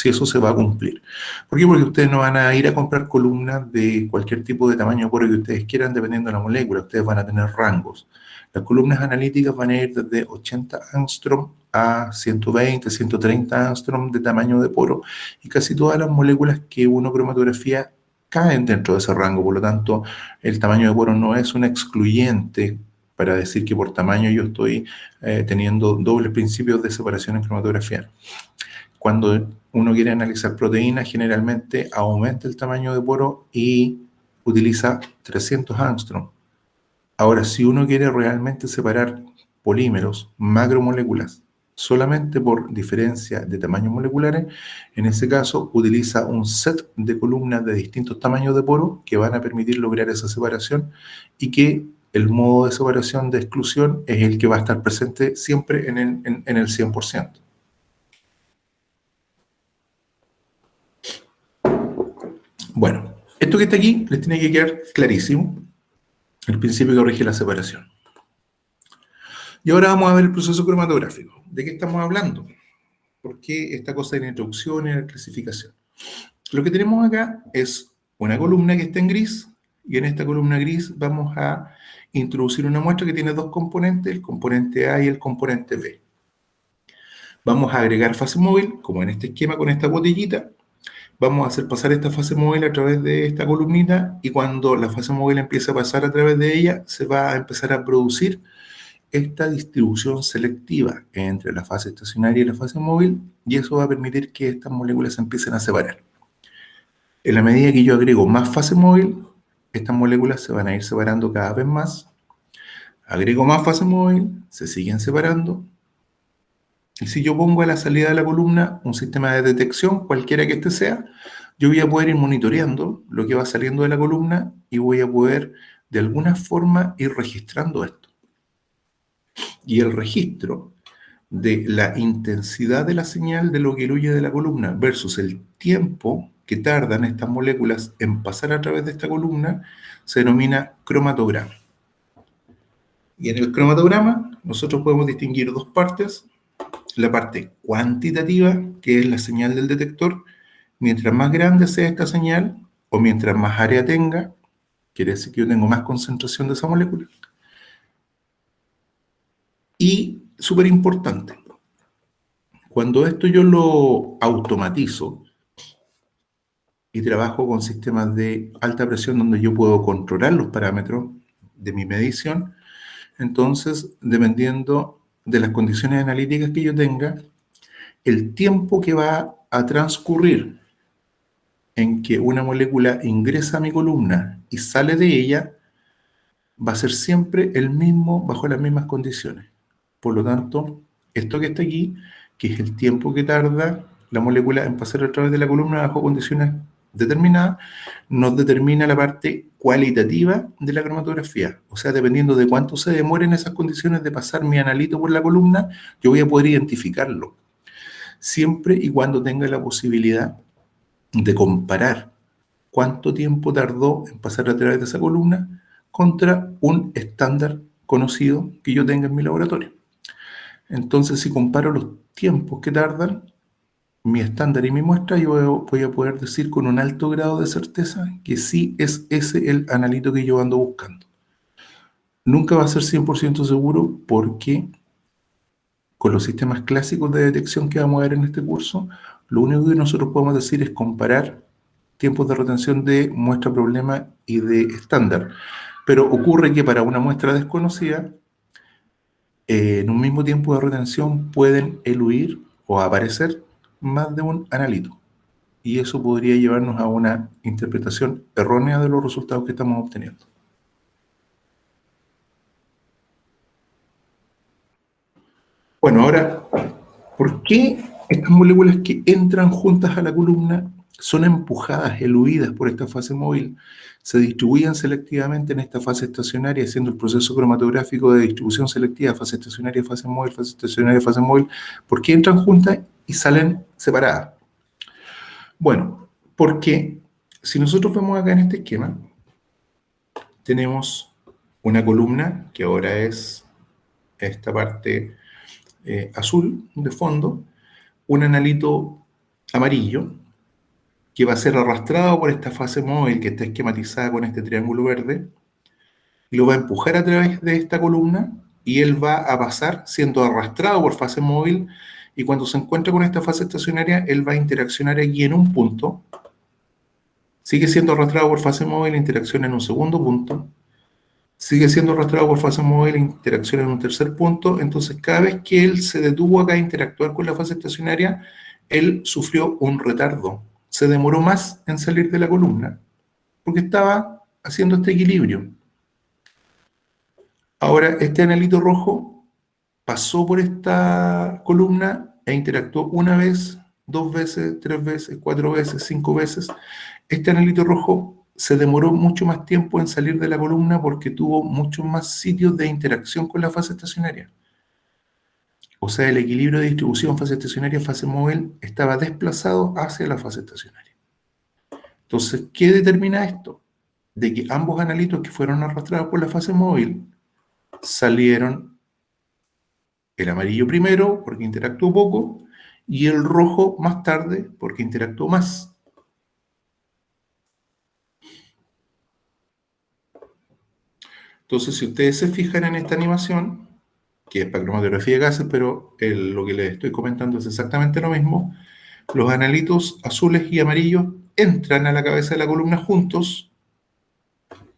eso se va a cumplir. ¿Por qué? Porque ustedes no van a ir a comprar columnas de cualquier tipo de tamaño de poro que ustedes quieran dependiendo de la molécula. Ustedes van a tener rangos. Las columnas analíticas van a ir desde 80 angstrom a 120, 130 angstrom de tamaño de poro y casi todas las moléculas que uno cromatografía caen dentro de ese rango. Por lo tanto, el tamaño de poro no es un excluyente para decir que por tamaño yo estoy teniendo dobles principios de separación en cromatografía. Cuando uno quiere analizar proteínas, generalmente aumenta el tamaño de poro y utiliza 300 angstrom. Ahora, si uno quiere realmente separar polímeros, macromoléculas, solamente por diferencia de tamaños moleculares, en ese caso utiliza un set de columnas de distintos tamaños de poro que van a permitir lograr esa separación y que el modo de separación de exclusión es el que va a estar presente siempre en el 100%. Bueno, esto que está aquí les tiene que quedar clarísimo, el principio que rige la separación. Y ahora vamos a ver el proceso cromatográfico. ¿De qué estamos hablando? ¿Por qué esta cosa de la introducción y la clasificación? Lo que tenemos acá es una columna que está en gris, y en esta columna gris vamos a introducir una muestra que tiene dos componentes, el componente A y el componente B. Vamos a agregar fase móvil, como en este esquema con esta botellita. Vamos a hacer pasar esta fase móvil a través de esta columnita, y cuando la fase móvil empiece a pasar a través de ella, se va a empezar a producir esta distribución selectiva entre la fase estacionaria y la fase móvil, y eso va a permitir que estas moléculas se empiecen a separar. En la medida que yo agrego más fase móvil, estas moléculas se van a ir separando cada vez más. Agrego más fase móvil, se siguen separando. Y si yo pongo a la salida de la columna un sistema de detección, cualquiera que este sea, yo voy a poder ir monitoreando lo que va saliendo de la columna y voy a poder, de alguna forma, ir registrando esto. Y el registro de la intensidad de la señal de lo que huye de la columna versus el tiempo que tardan estas moléculas en pasar a través de esta columna se denomina cromatograma. Y en el cromatograma nosotros podemos distinguir dos partes. La parte cuantitativa, que es la señal del detector. Mientras más grande sea esta señal, o mientras más área tenga, quiere decir que yo tengo más concentración de esa molécula. Y, súper importante, cuando esto yo lo automatizo y trabajo con sistemas de alta presión donde yo puedo controlar los parámetros de mi medición, entonces, dependiendo de las condiciones analíticas que yo tenga, el tiempo que va a transcurrir en que una molécula ingresa a mi columna y sale de ella va a ser siempre el mismo bajo las mismas condiciones. Por lo tanto, esto que está aquí, que es el tiempo que tarda la molécula en pasar a través de la columna bajo condiciones determinadas, nos determina la parte cualitativa de la cromatografía. O sea, dependiendo de cuánto se demore en esas condiciones de pasar mi analito por la columna, yo voy a poder identificarlo. Siempre y cuando tenga la posibilidad de comparar cuánto tiempo tardó en pasar a través de esa columna contra un estándar conocido que yo tenga en mi laboratorio. Entonces, si comparo los tiempos que tardan, mi estándar y mi muestra, yo voy a poder decir con un alto grado de certeza que sí es ese el analito que yo ando buscando. Nunca va a ser 100% seguro porque con los sistemas clásicos de detección que vamos a ver en este curso, lo único que nosotros podemos decir es comparar tiempos de retención de muestra problema y de estándar. Pero ocurre que para una muestra desconocida, en un mismo tiempo de retención pueden eludir o aparecer más de un analito. Y eso podría llevarnos a una interpretación errónea de los resultados que estamos obteniendo. Bueno, ahora, ¿por qué estas moléculas que entran juntas a la columna son empujadas, eludidas por esta fase móvil, se distribuyen selectivamente en esta fase estacionaria, haciendo el proceso cromatográfico de distribución selectiva, fase estacionaria, fase móvil, fase estacionaria, fase móvil, porque entran juntas y salen separadas. Bueno, porque si nosotros vemos acá en este esquema, tenemos una columna que ahora es esta parte azul de fondo, un analito amarillo que va a ser arrastrado por esta fase móvil que está esquematizada con este triángulo verde y lo va a empujar a través de esta columna y él va a pasar siendo arrastrado por fase móvil y cuando se encuentra con esta fase estacionaria él va a interaccionar aquí en un punto, sigue siendo arrastrado por fase móvil, interacciona en un segundo punto, sigue siendo arrastrado por fase móvil, interacciona en un tercer punto, entonces cada vez que él se detuvo acá a interactuar con la fase estacionaria, él sufrió un retardo, se demoró más en salir de la columna, porque estaba haciendo este equilibrio. Ahora, este analito rojo pasó por esta columna e interactuó una vez, 2 veces, 3 veces, 4 veces, 5 veces. Este analito rojo se demoró mucho más tiempo en salir de la columna porque tuvo muchos más sitios de interacción con la fase estacionaria. O sea, el equilibrio de distribución fase estacionaria, fase móvil, estaba desplazado hacia la fase estacionaria. Entonces, ¿qué determina esto? De que ambos analitos que fueron arrastrados por la fase móvil salieron el amarillo primero porque interactuó poco y el rojo más tarde porque interactuó más. Entonces, si ustedes se fijan en esta animación, que es para cromatografía de gases, pero lo que les estoy comentando es exactamente lo mismo, los analitos azules y amarillos entran a la cabeza de la columna juntos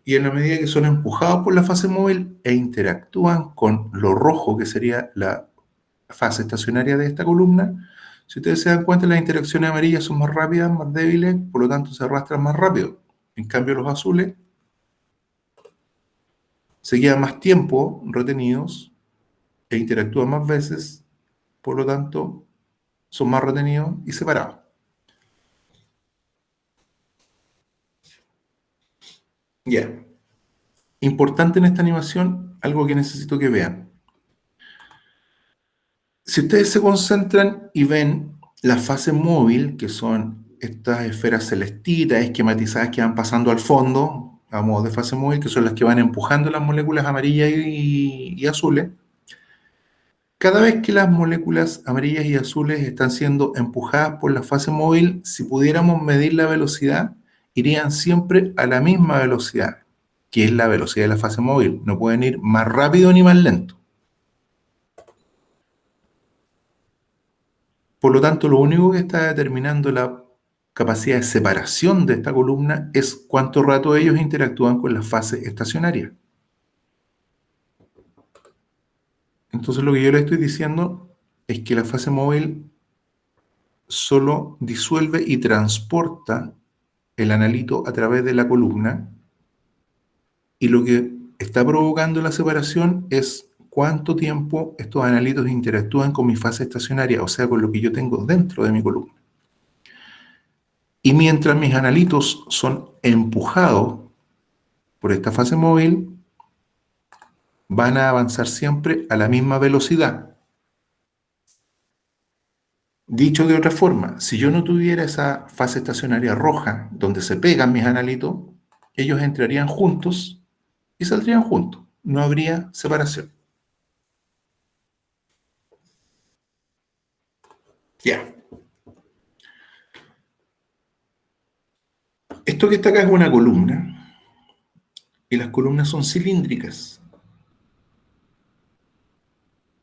y en la medida que son empujados por la fase móvil e interactúan con lo rojo, que sería la fase estacionaria de esta columna, si ustedes se dan cuenta, las interacciones amarillas son más rápidas, más débiles, por lo tanto se arrastran más rápido. En cambio, los azules se quedan más tiempo retenidos e interactúan más veces, por lo tanto, son más retenidos y separados. Ya. Importante en esta animación, algo que necesito que vean. Si ustedes se concentran y ven la fase móvil, que son estas esferas celestitas esquematizadas que van pasando al fondo, a modo de fase móvil, que son las que van empujando las moléculas amarillas y azules, cada vez que las moléculas amarillas y azules están siendo empujadas por la fase móvil, si pudiéramos medir la velocidad, irían siempre a la misma velocidad, que es la velocidad de la fase móvil. No pueden ir más rápido ni más lento. Por lo tanto, lo único que está determinando la capacidad de separación de esta columna es cuánto rato ellos interactúan con la fase estacionaria. Entonces, lo que yo le estoy diciendo es que la fase móvil solo disuelve y transporta el analito a través de la columna y lo que está provocando la separación es cuánto tiempo estos analitos interactúan con mi fase estacionaria, o sea, con lo que yo tengo dentro de mi columna. Y mientras mis analitos son empujados por esta fase móvil, van a avanzar siempre a la misma velocidad. Dicho de otra forma, si yo no tuviera esa fase estacionaria roja, donde se pegan mis analitos, ellos entrarían juntos y saldrían juntos. No habría separación. Ya. Esto que está acá es una columna y las columnas son cilíndricas.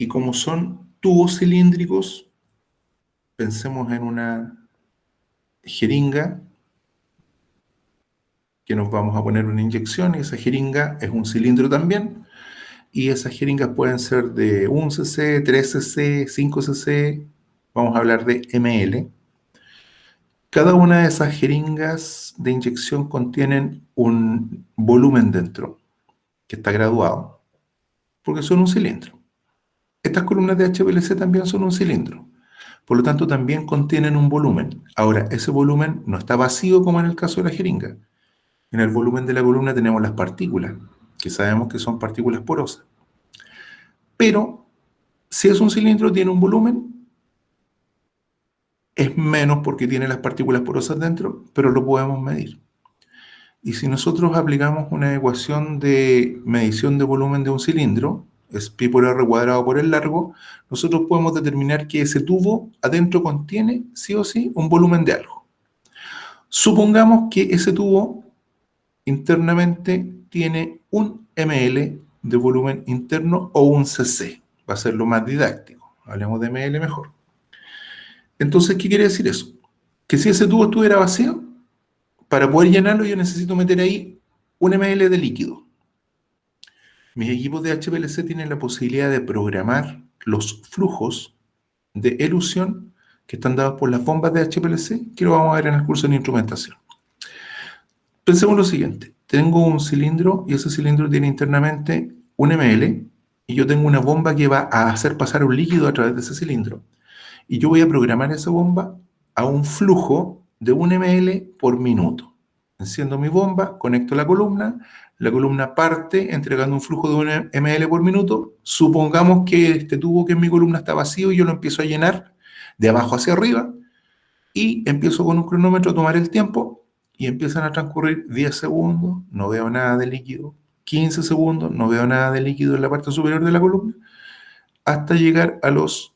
Y como son tubos cilíndricos, pensemos en una jeringa que nos vamos a poner una inyección y esa jeringa es un cilindro también y esas jeringas pueden ser de 1 cc, 3 cc, 5 cc, vamos a hablar de ml. Cada una de esas jeringas de inyección contienen un volumen dentro que está graduado porque son un cilindro. Estas columnas de HPLC también son un cilindro. por lo tanto también contienen un volumen. Ahora, ese volumen no está vacío como en el caso de la jeringa. En el volumen de la columna tenemos las partículas, que sabemos que son partículas porosas. Pero si es un cilindro, tiene un volumen, es menos porque tiene las partículas porosas dentro, pero lo podemos medir. Y si nosotros aplicamos una ecuación de medición de volumen de un cilindro, es pi por r cuadrado por el largo, nosotros podemos determinar que ese tubo adentro contiene, sí o sí, un volumen de algo. Supongamos que ese tubo internamente tiene un ml de volumen interno o un cc. Va a ser lo más didáctico. Hablemos de ml mejor. Entonces, ¿qué quiere decir eso? Que si ese tubo estuviera vacío, para poder llenarlo yo necesito meter ahí un ml de líquido. Mis equipos de HPLC tienen la posibilidad de programar los flujos de elusión que están dados por las bombas de HPLC, que lo vamos a ver en el curso de instrumentación. Pensemos lo siguiente. Tengo un cilindro y ese cilindro tiene internamente un ml y yo tengo una bomba que va a hacer pasar un líquido a través de ese cilindro. Y yo voy a programar esa bomba a un flujo de un ml por minuto. Enciendo mi bomba, conecto la columna parte entregando un flujo de un ml por minuto. Supongamos que este tubo que en mi columna está vacío y yo lo empiezo a llenar de abajo hacia arriba y empiezo con un cronómetro a tomar el tiempo y empiezan a transcurrir 10 segundos, no veo nada de líquido, 15 segundos, no veo nada de líquido en la parte superior de la columna, hasta llegar a los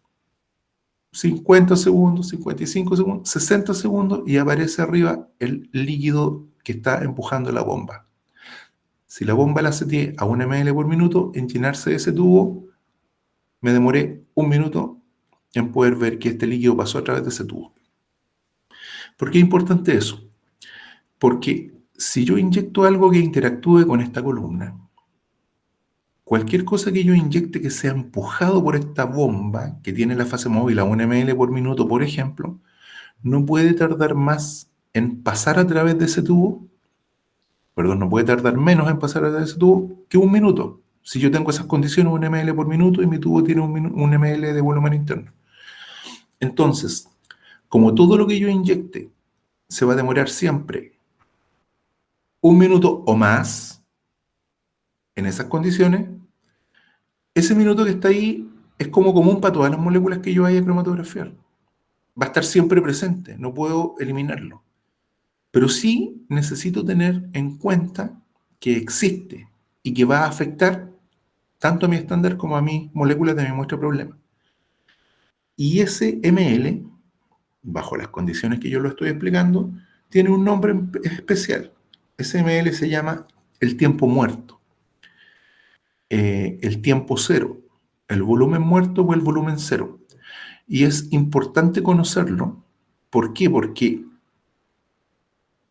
50 segundos, 55 segundos, 60 segundos y aparece arriba el líquido que está empujando la bomba. Si la bomba la seteé a 1 ml por minuto, en llenarse ese tubo, me demoré 1 minuto en poder ver que este líquido pasó a través de ese tubo. ¿Por qué es importante eso? Porque si yo inyecto algo que interactúe con esta columna, cualquier cosa que yo inyecte que sea empujado por esta bomba, que tiene la fase móvil a 1 ml por minuto, por ejemplo, no puede tardar más en pasar a través de ese tubo, no puede tardar menos en pasar a través de ese tubo que 1 minuto. Si yo tengo esas condiciones, 1 ml por minuto y mi tubo tiene 1 ml de volumen interno. Entonces, como todo lo que yo inyecte se va a demorar siempre 1 minuto o más en esas condiciones, ese minuto que está ahí es como común para todas las moléculas que yo vaya a cromatografiar. Va a estar siempre presente, no puedo eliminarlo. Pero sí necesito tener en cuenta que existe y que va a afectar tanto a mi estándar como a mis moléculas de mi muestra problema. Y ese ml, bajo las condiciones que yo lo estoy explicando, tiene un nombre especial. Ese ml se llama el tiempo muerto, el tiempo cero, el volumen muerto o el volumen cero. Y es importante conocerlo. ¿Por qué? Porque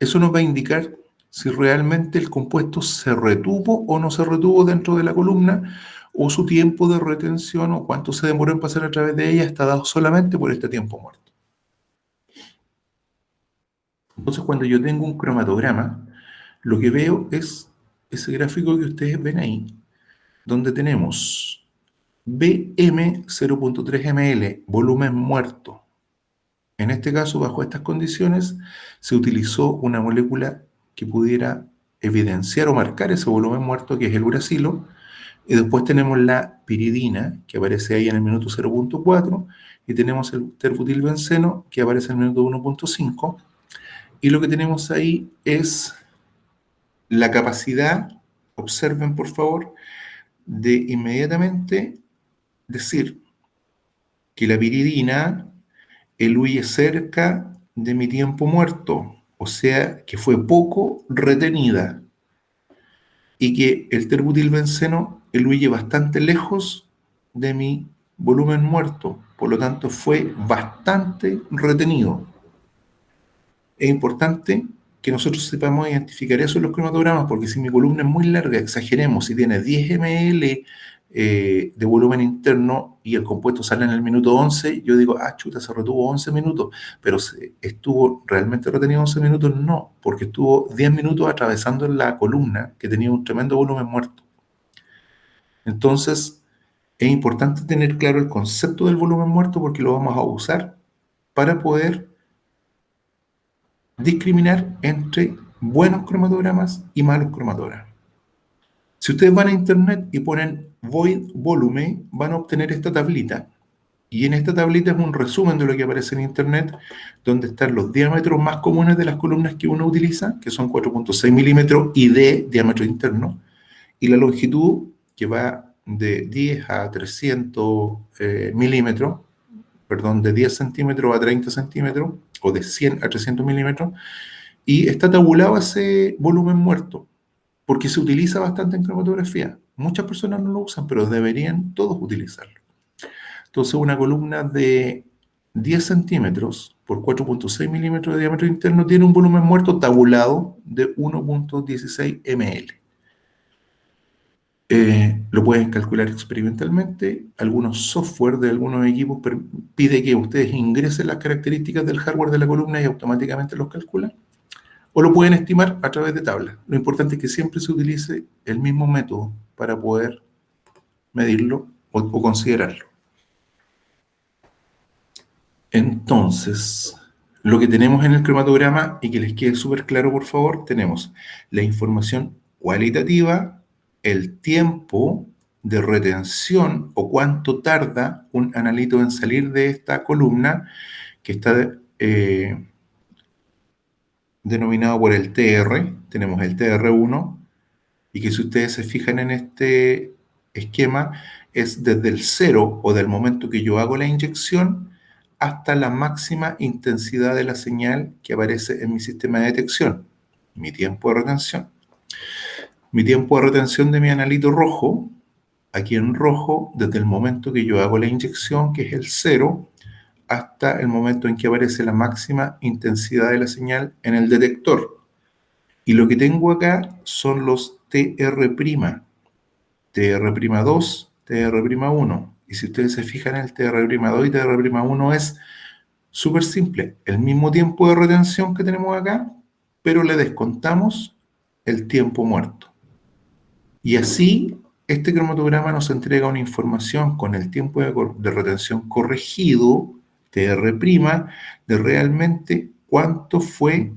eso nos va a indicar si realmente el compuesto se retuvo o no se retuvo dentro de la columna, o su tiempo de retención o cuánto se demoró en pasar a través de ella está dado solamente por este tiempo muerto. Entonces, cuando yo tengo un cromatograma, lo que veo es ese gráfico que ustedes ven ahí, donde tenemos BM 0.3 ml, volumen muerto. En este caso, bajo estas condiciones, se utilizó una molécula que pudiera evidenciar o marcar ese volumen muerto, que es el uracilo, y después tenemos la piridina, que aparece ahí en el minuto 0.4, y tenemos el terbutilbenceno, que aparece en el minuto 1.5, y lo que tenemos ahí es la capacidad, observen por favor, de inmediatamente decir que la piridina eluye cerca de mi tiempo muerto, o sea, que fue poco retenida, y que el terbutilbenceno eluye bastante lejos de mi volumen muerto, por lo tanto fue bastante retenido. Es importante que nosotros sepamos identificar eso en los cromatogramas, porque si mi columna es muy larga, exageremos, si tiene 10 ml de volumen interno y el compuesto sale en el minuto 11, yo digo, chuta, se retuvo 11 minutos, pero ¿estuvo realmente retenido 11 minutos? No, porque estuvo 10 minutos atravesando la columna que tenía un tremendo volumen muerto. Entonces, es importante tener claro el concepto del volumen muerto porque lo vamos a usar para poder discriminar entre buenos cromatogramas y malos cromatogramas. Si ustedes van a internet y ponen void volume, van a obtener esta tablita. Y en esta tablita es un resumen de lo que aparece en internet, donde están los diámetros más comunes de las columnas que uno utiliza, que son 4.6 milímetros y de diámetro interno, y la longitud que va de 10 a 300 milímetros, perdón, de 10 centímetros a 30 centímetros, o de 100 a 300 milímetros, y está tabulado ese volumen muerto, porque se utiliza bastante en cromatografía. Muchas personas no lo usan, pero deberían todos utilizarlo. Entonces, una columna de 10 centímetros por 4.6 milímetros de diámetro interno tiene un volumen muerto tabulado de 1.16 ml. Lo pueden calcular experimentalmente. Algunos software de algunos equipos pide que ustedes ingresen las características del hardware de la columna y automáticamente los calculan. O lo pueden estimar a través de tablas. Lo importante es que siempre se utilice el mismo método para poder medirlo o considerarlo. Entonces, lo que tenemos en el cromatograma, y que les quede súper claro, por favor, tenemos la información cualitativa, el tiempo de retención o cuánto tarda un analito en salir de esta columna, que está denominado por el TR. Tenemos el TR1, y que si ustedes se fijan en este esquema, es desde el 0 o del momento que yo hago la inyección hasta la máxima intensidad de la señal que aparece en mi sistema de detección, mi tiempo de retención. Mi tiempo de retención de mi analito rojo, aquí en rojo, desde el momento que yo hago la inyección, que es el 0, hasta el momento en que aparece la máxima intensidad de la señal en el detector. Y lo que tengo acá son los TR', TR'2, TR'1. Y si ustedes se fijan, el TR'2 y TR'1 es súper simple, el mismo tiempo de retención que tenemos acá, pero le descontamos el tiempo muerto. Y así, este cromatograma nos entrega una información con el tiempo de retención corregido, TR', de realmente cuánto fue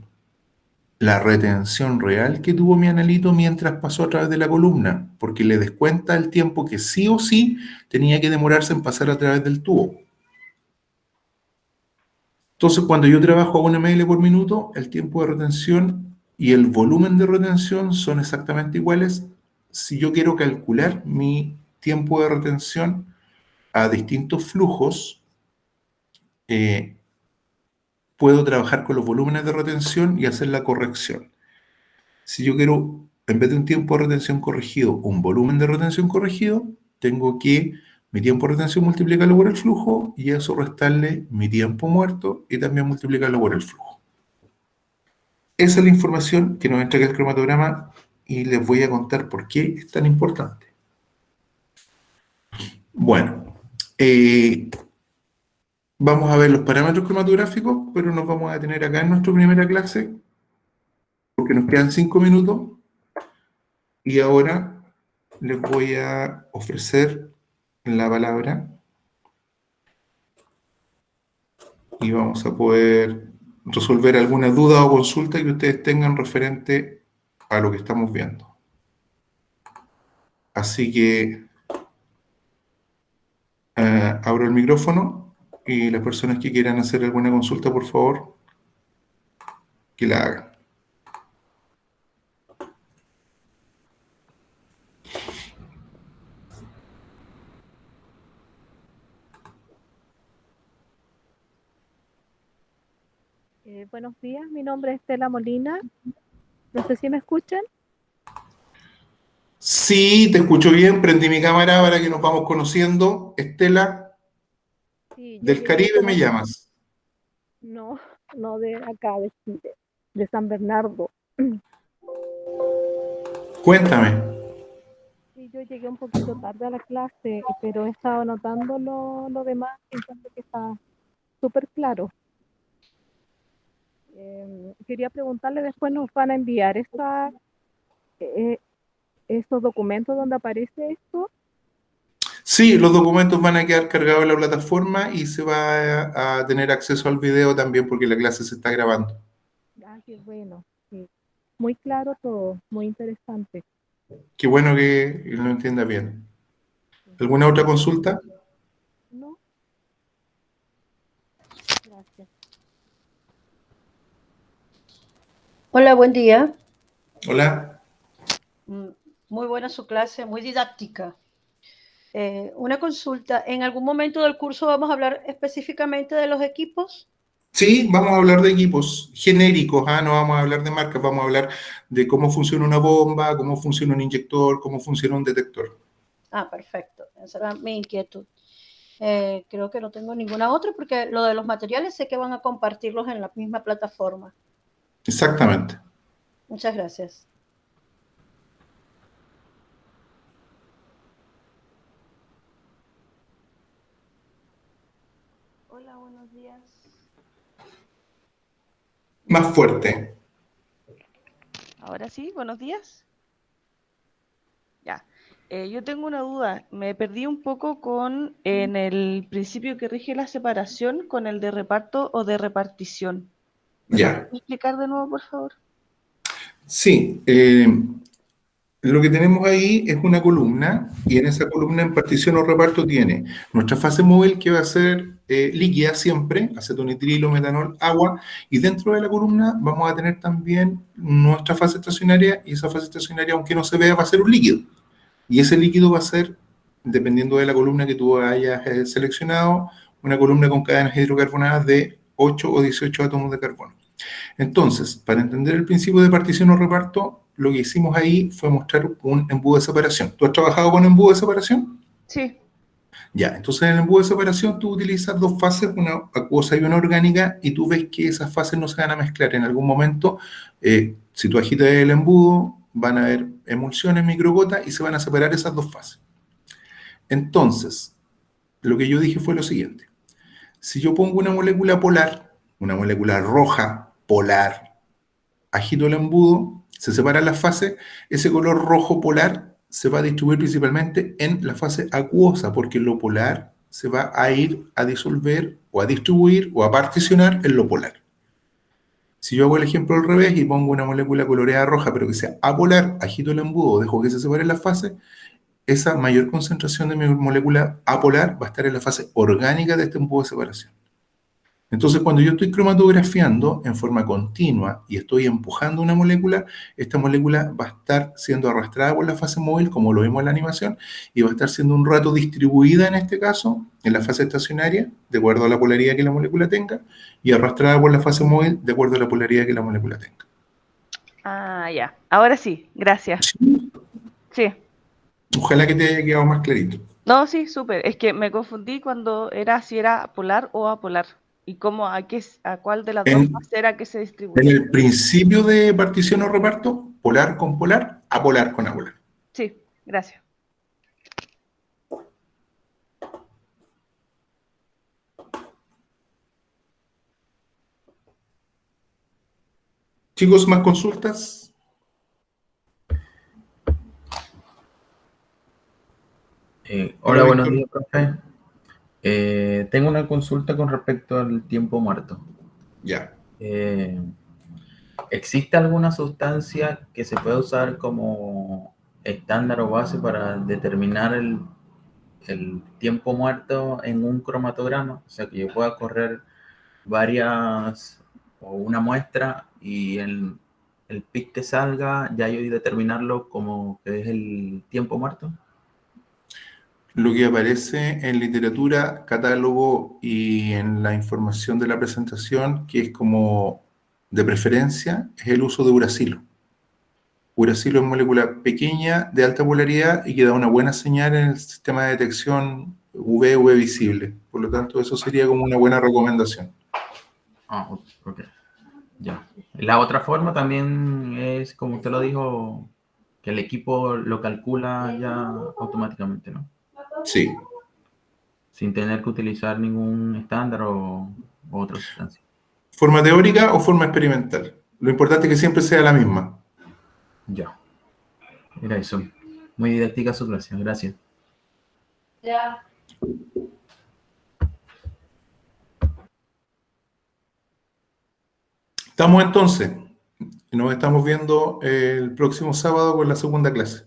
la retención real que tuvo mi analito mientras pasó a través de la columna, porque le descuenta el tiempo que sí o sí tenía que demorarse en pasar a través del tubo. Entonces, cuando yo trabajo a 1 ml por minuto, el tiempo de retención y el volumen de retención son exactamente iguales. Si yo quiero calcular mi tiempo de retención a distintos flujos, puedo trabajar con los volúmenes de retención y hacer la corrección. Si yo quiero, en vez de un tiempo de retención corregido, un volumen de retención corregido, tengo que mi tiempo de retención multiplicarlo por el flujo y eso restarle mi tiempo muerto y también multiplicarlo por el flujo. Esa es la información que nos entrega el cromatograma y les voy a contar por qué es tan importante. Bueno, vamos a ver los parámetros cromatográficos, pero nos vamos a detener acá en nuestra primera clase porque nos quedan 5 minutos y ahora les voy a ofrecer la palabra y vamos a poder resolver alguna duda o consulta que ustedes tengan referente a lo que estamos viendo. Así que abro el micrófono y las personas que quieran hacer alguna consulta, por favor, que la hagan.
Buenos días, mi nombre es Estela Molina. No sé si me escuchan.
Sí, te escucho bien. Prendí mi cámara para que nos vamos conociendo. Estela,
Sí, yo
del
llegué
Caribe
como...
me llamas.
No, no de acá, de Chile, de San Bernardo.
Cuéntame.
Sí, yo llegué un poquito tarde a la clase, pero he estado anotando lo demás y encuentro que está súper claro. Quería preguntarle, después nos van a enviar estos documentos donde aparece esto.
Sí, los documentos van a quedar cargados en la plataforma y se va a tener acceso al video también porque la clase se está grabando.
Ah, qué bueno. Sí. Muy claro todo, muy interesante.
Qué bueno que lo entienda bien. ¿Alguna otra consulta?
No, gracias.
Hola, buen día.
Hola.
Muy buena su clase, muy didáctica. Una consulta, ¿en algún momento del curso vamos a hablar específicamente de los equipos?
Sí, vamos a hablar de equipos genéricos, no vamos a hablar de marcas, vamos a hablar de cómo funciona una bomba, cómo funciona un inyector, cómo funciona un detector.
Ah, perfecto. Esa era mi inquietud. Creo que no tengo ninguna otra porque lo de los materiales sé que van a compartirlos en la misma plataforma.
Exactamente.
Muchas gracias.
Hola, buenos días.
Más fuerte.
Ahora sí, buenos días. Ya. Yo tengo una duda. Me perdí un poco en el principio que rige la separación con el de reparto o de repartición. ¿Me lo
Ya.
puedes explicar de nuevo, por favor?
Sí, lo que tenemos ahí es una columna y en esa columna en partición o reparto tiene nuestra fase móvil que va a ser líquida siempre, acetonitrilo, metanol, agua, y dentro de la columna vamos a tener también nuestra fase estacionaria y esa fase estacionaria, aunque no se vea, va a ser un líquido. Y ese líquido va a ser, dependiendo de la columna que tú hayas seleccionado, una columna con cadenas hidrocarbonadas de 8 o 18 átomos de carbono. Entonces, para entender el principio de partición o reparto, lo que hicimos ahí fue mostrar un embudo de separación. ¿Tú has trabajado con embudo de separación?
Sí.
Ya, entonces en el embudo de separación tú utilizas dos fases, una acuosa y una orgánica, y tú ves que esas fases no se van a mezclar. En algún momento, si tú agitas el embudo, van a haber emulsiones, microgotas, y se van a separar esas dos fases. Entonces, lo que yo dije fue lo siguiente. Si yo pongo una molécula polar, una molécula roja polar, agito el embudo, se separan las fases, ese color rojo polar se va a distribuir principalmente en la fase acuosa, porque lo polar se va a ir a disolver o a distribuir o a particionar en lo polar. Si yo hago el ejemplo al revés y pongo una molécula coloreada roja, pero que sea apolar, agito el embudo, dejo que se separen las fases, esa mayor concentración de mi molécula apolar va a estar en la fase orgánica de este embudo de separación. Entonces, cuando yo estoy cromatografiando en forma continua y estoy empujando una molécula, esta molécula va a estar siendo arrastrada por la fase móvil, como lo vimos en la animación, y va a estar siendo un rato distribuida, en este caso, en la fase estacionaria, de acuerdo a la polaridad que la molécula tenga, y arrastrada por la fase móvil, de acuerdo a la polaridad que la molécula tenga.
Ah, ya. Ahora sí, gracias. Sí.
Ojalá que te haya quedado más clarito.
No, sí, súper. Es que me confundí cuando era si era polar o apolar. Y cómo, a cuál de las dos
En,
fases era que se
en
distribuía.
el principio de partición o reparto, polar con polar, apolar con apolar.
Sí, gracias.
Chicos, ¿más consultas?
Hola, buenos
Víctor.
días, profe. Tengo una consulta con respecto al tiempo muerto.
Ya.
¿Existe alguna sustancia que se pueda usar como estándar o base para determinar el tiempo muerto en un cromatograma? O sea, que yo pueda correr varias o una muestra y el pic que salga, ya yo determinarlo como que es el tiempo muerto.
Lo que aparece en literatura, catálogo y en la información de la presentación, que es como de preferencia, es el uso de uracilo. Uracilo es molécula pequeña, de alta polaridad y que da una buena señal en el sistema de detección UV visible. Por lo tanto, eso sería como una buena recomendación.
Ah, ok. Ya. La otra forma también es, como usted lo dijo, que el equipo lo calcula ya automáticamente, ¿no?
Sí.
Sin tener que utilizar ningún estándar o otra sustancia.
¿Forma teórica o forma experimental? Lo importante es que siempre sea la misma.
Ya. Era eso. Muy didáctica su clase. Gracias.
Estamos entonces. Nos estamos viendo el próximo sábado con la segunda clase.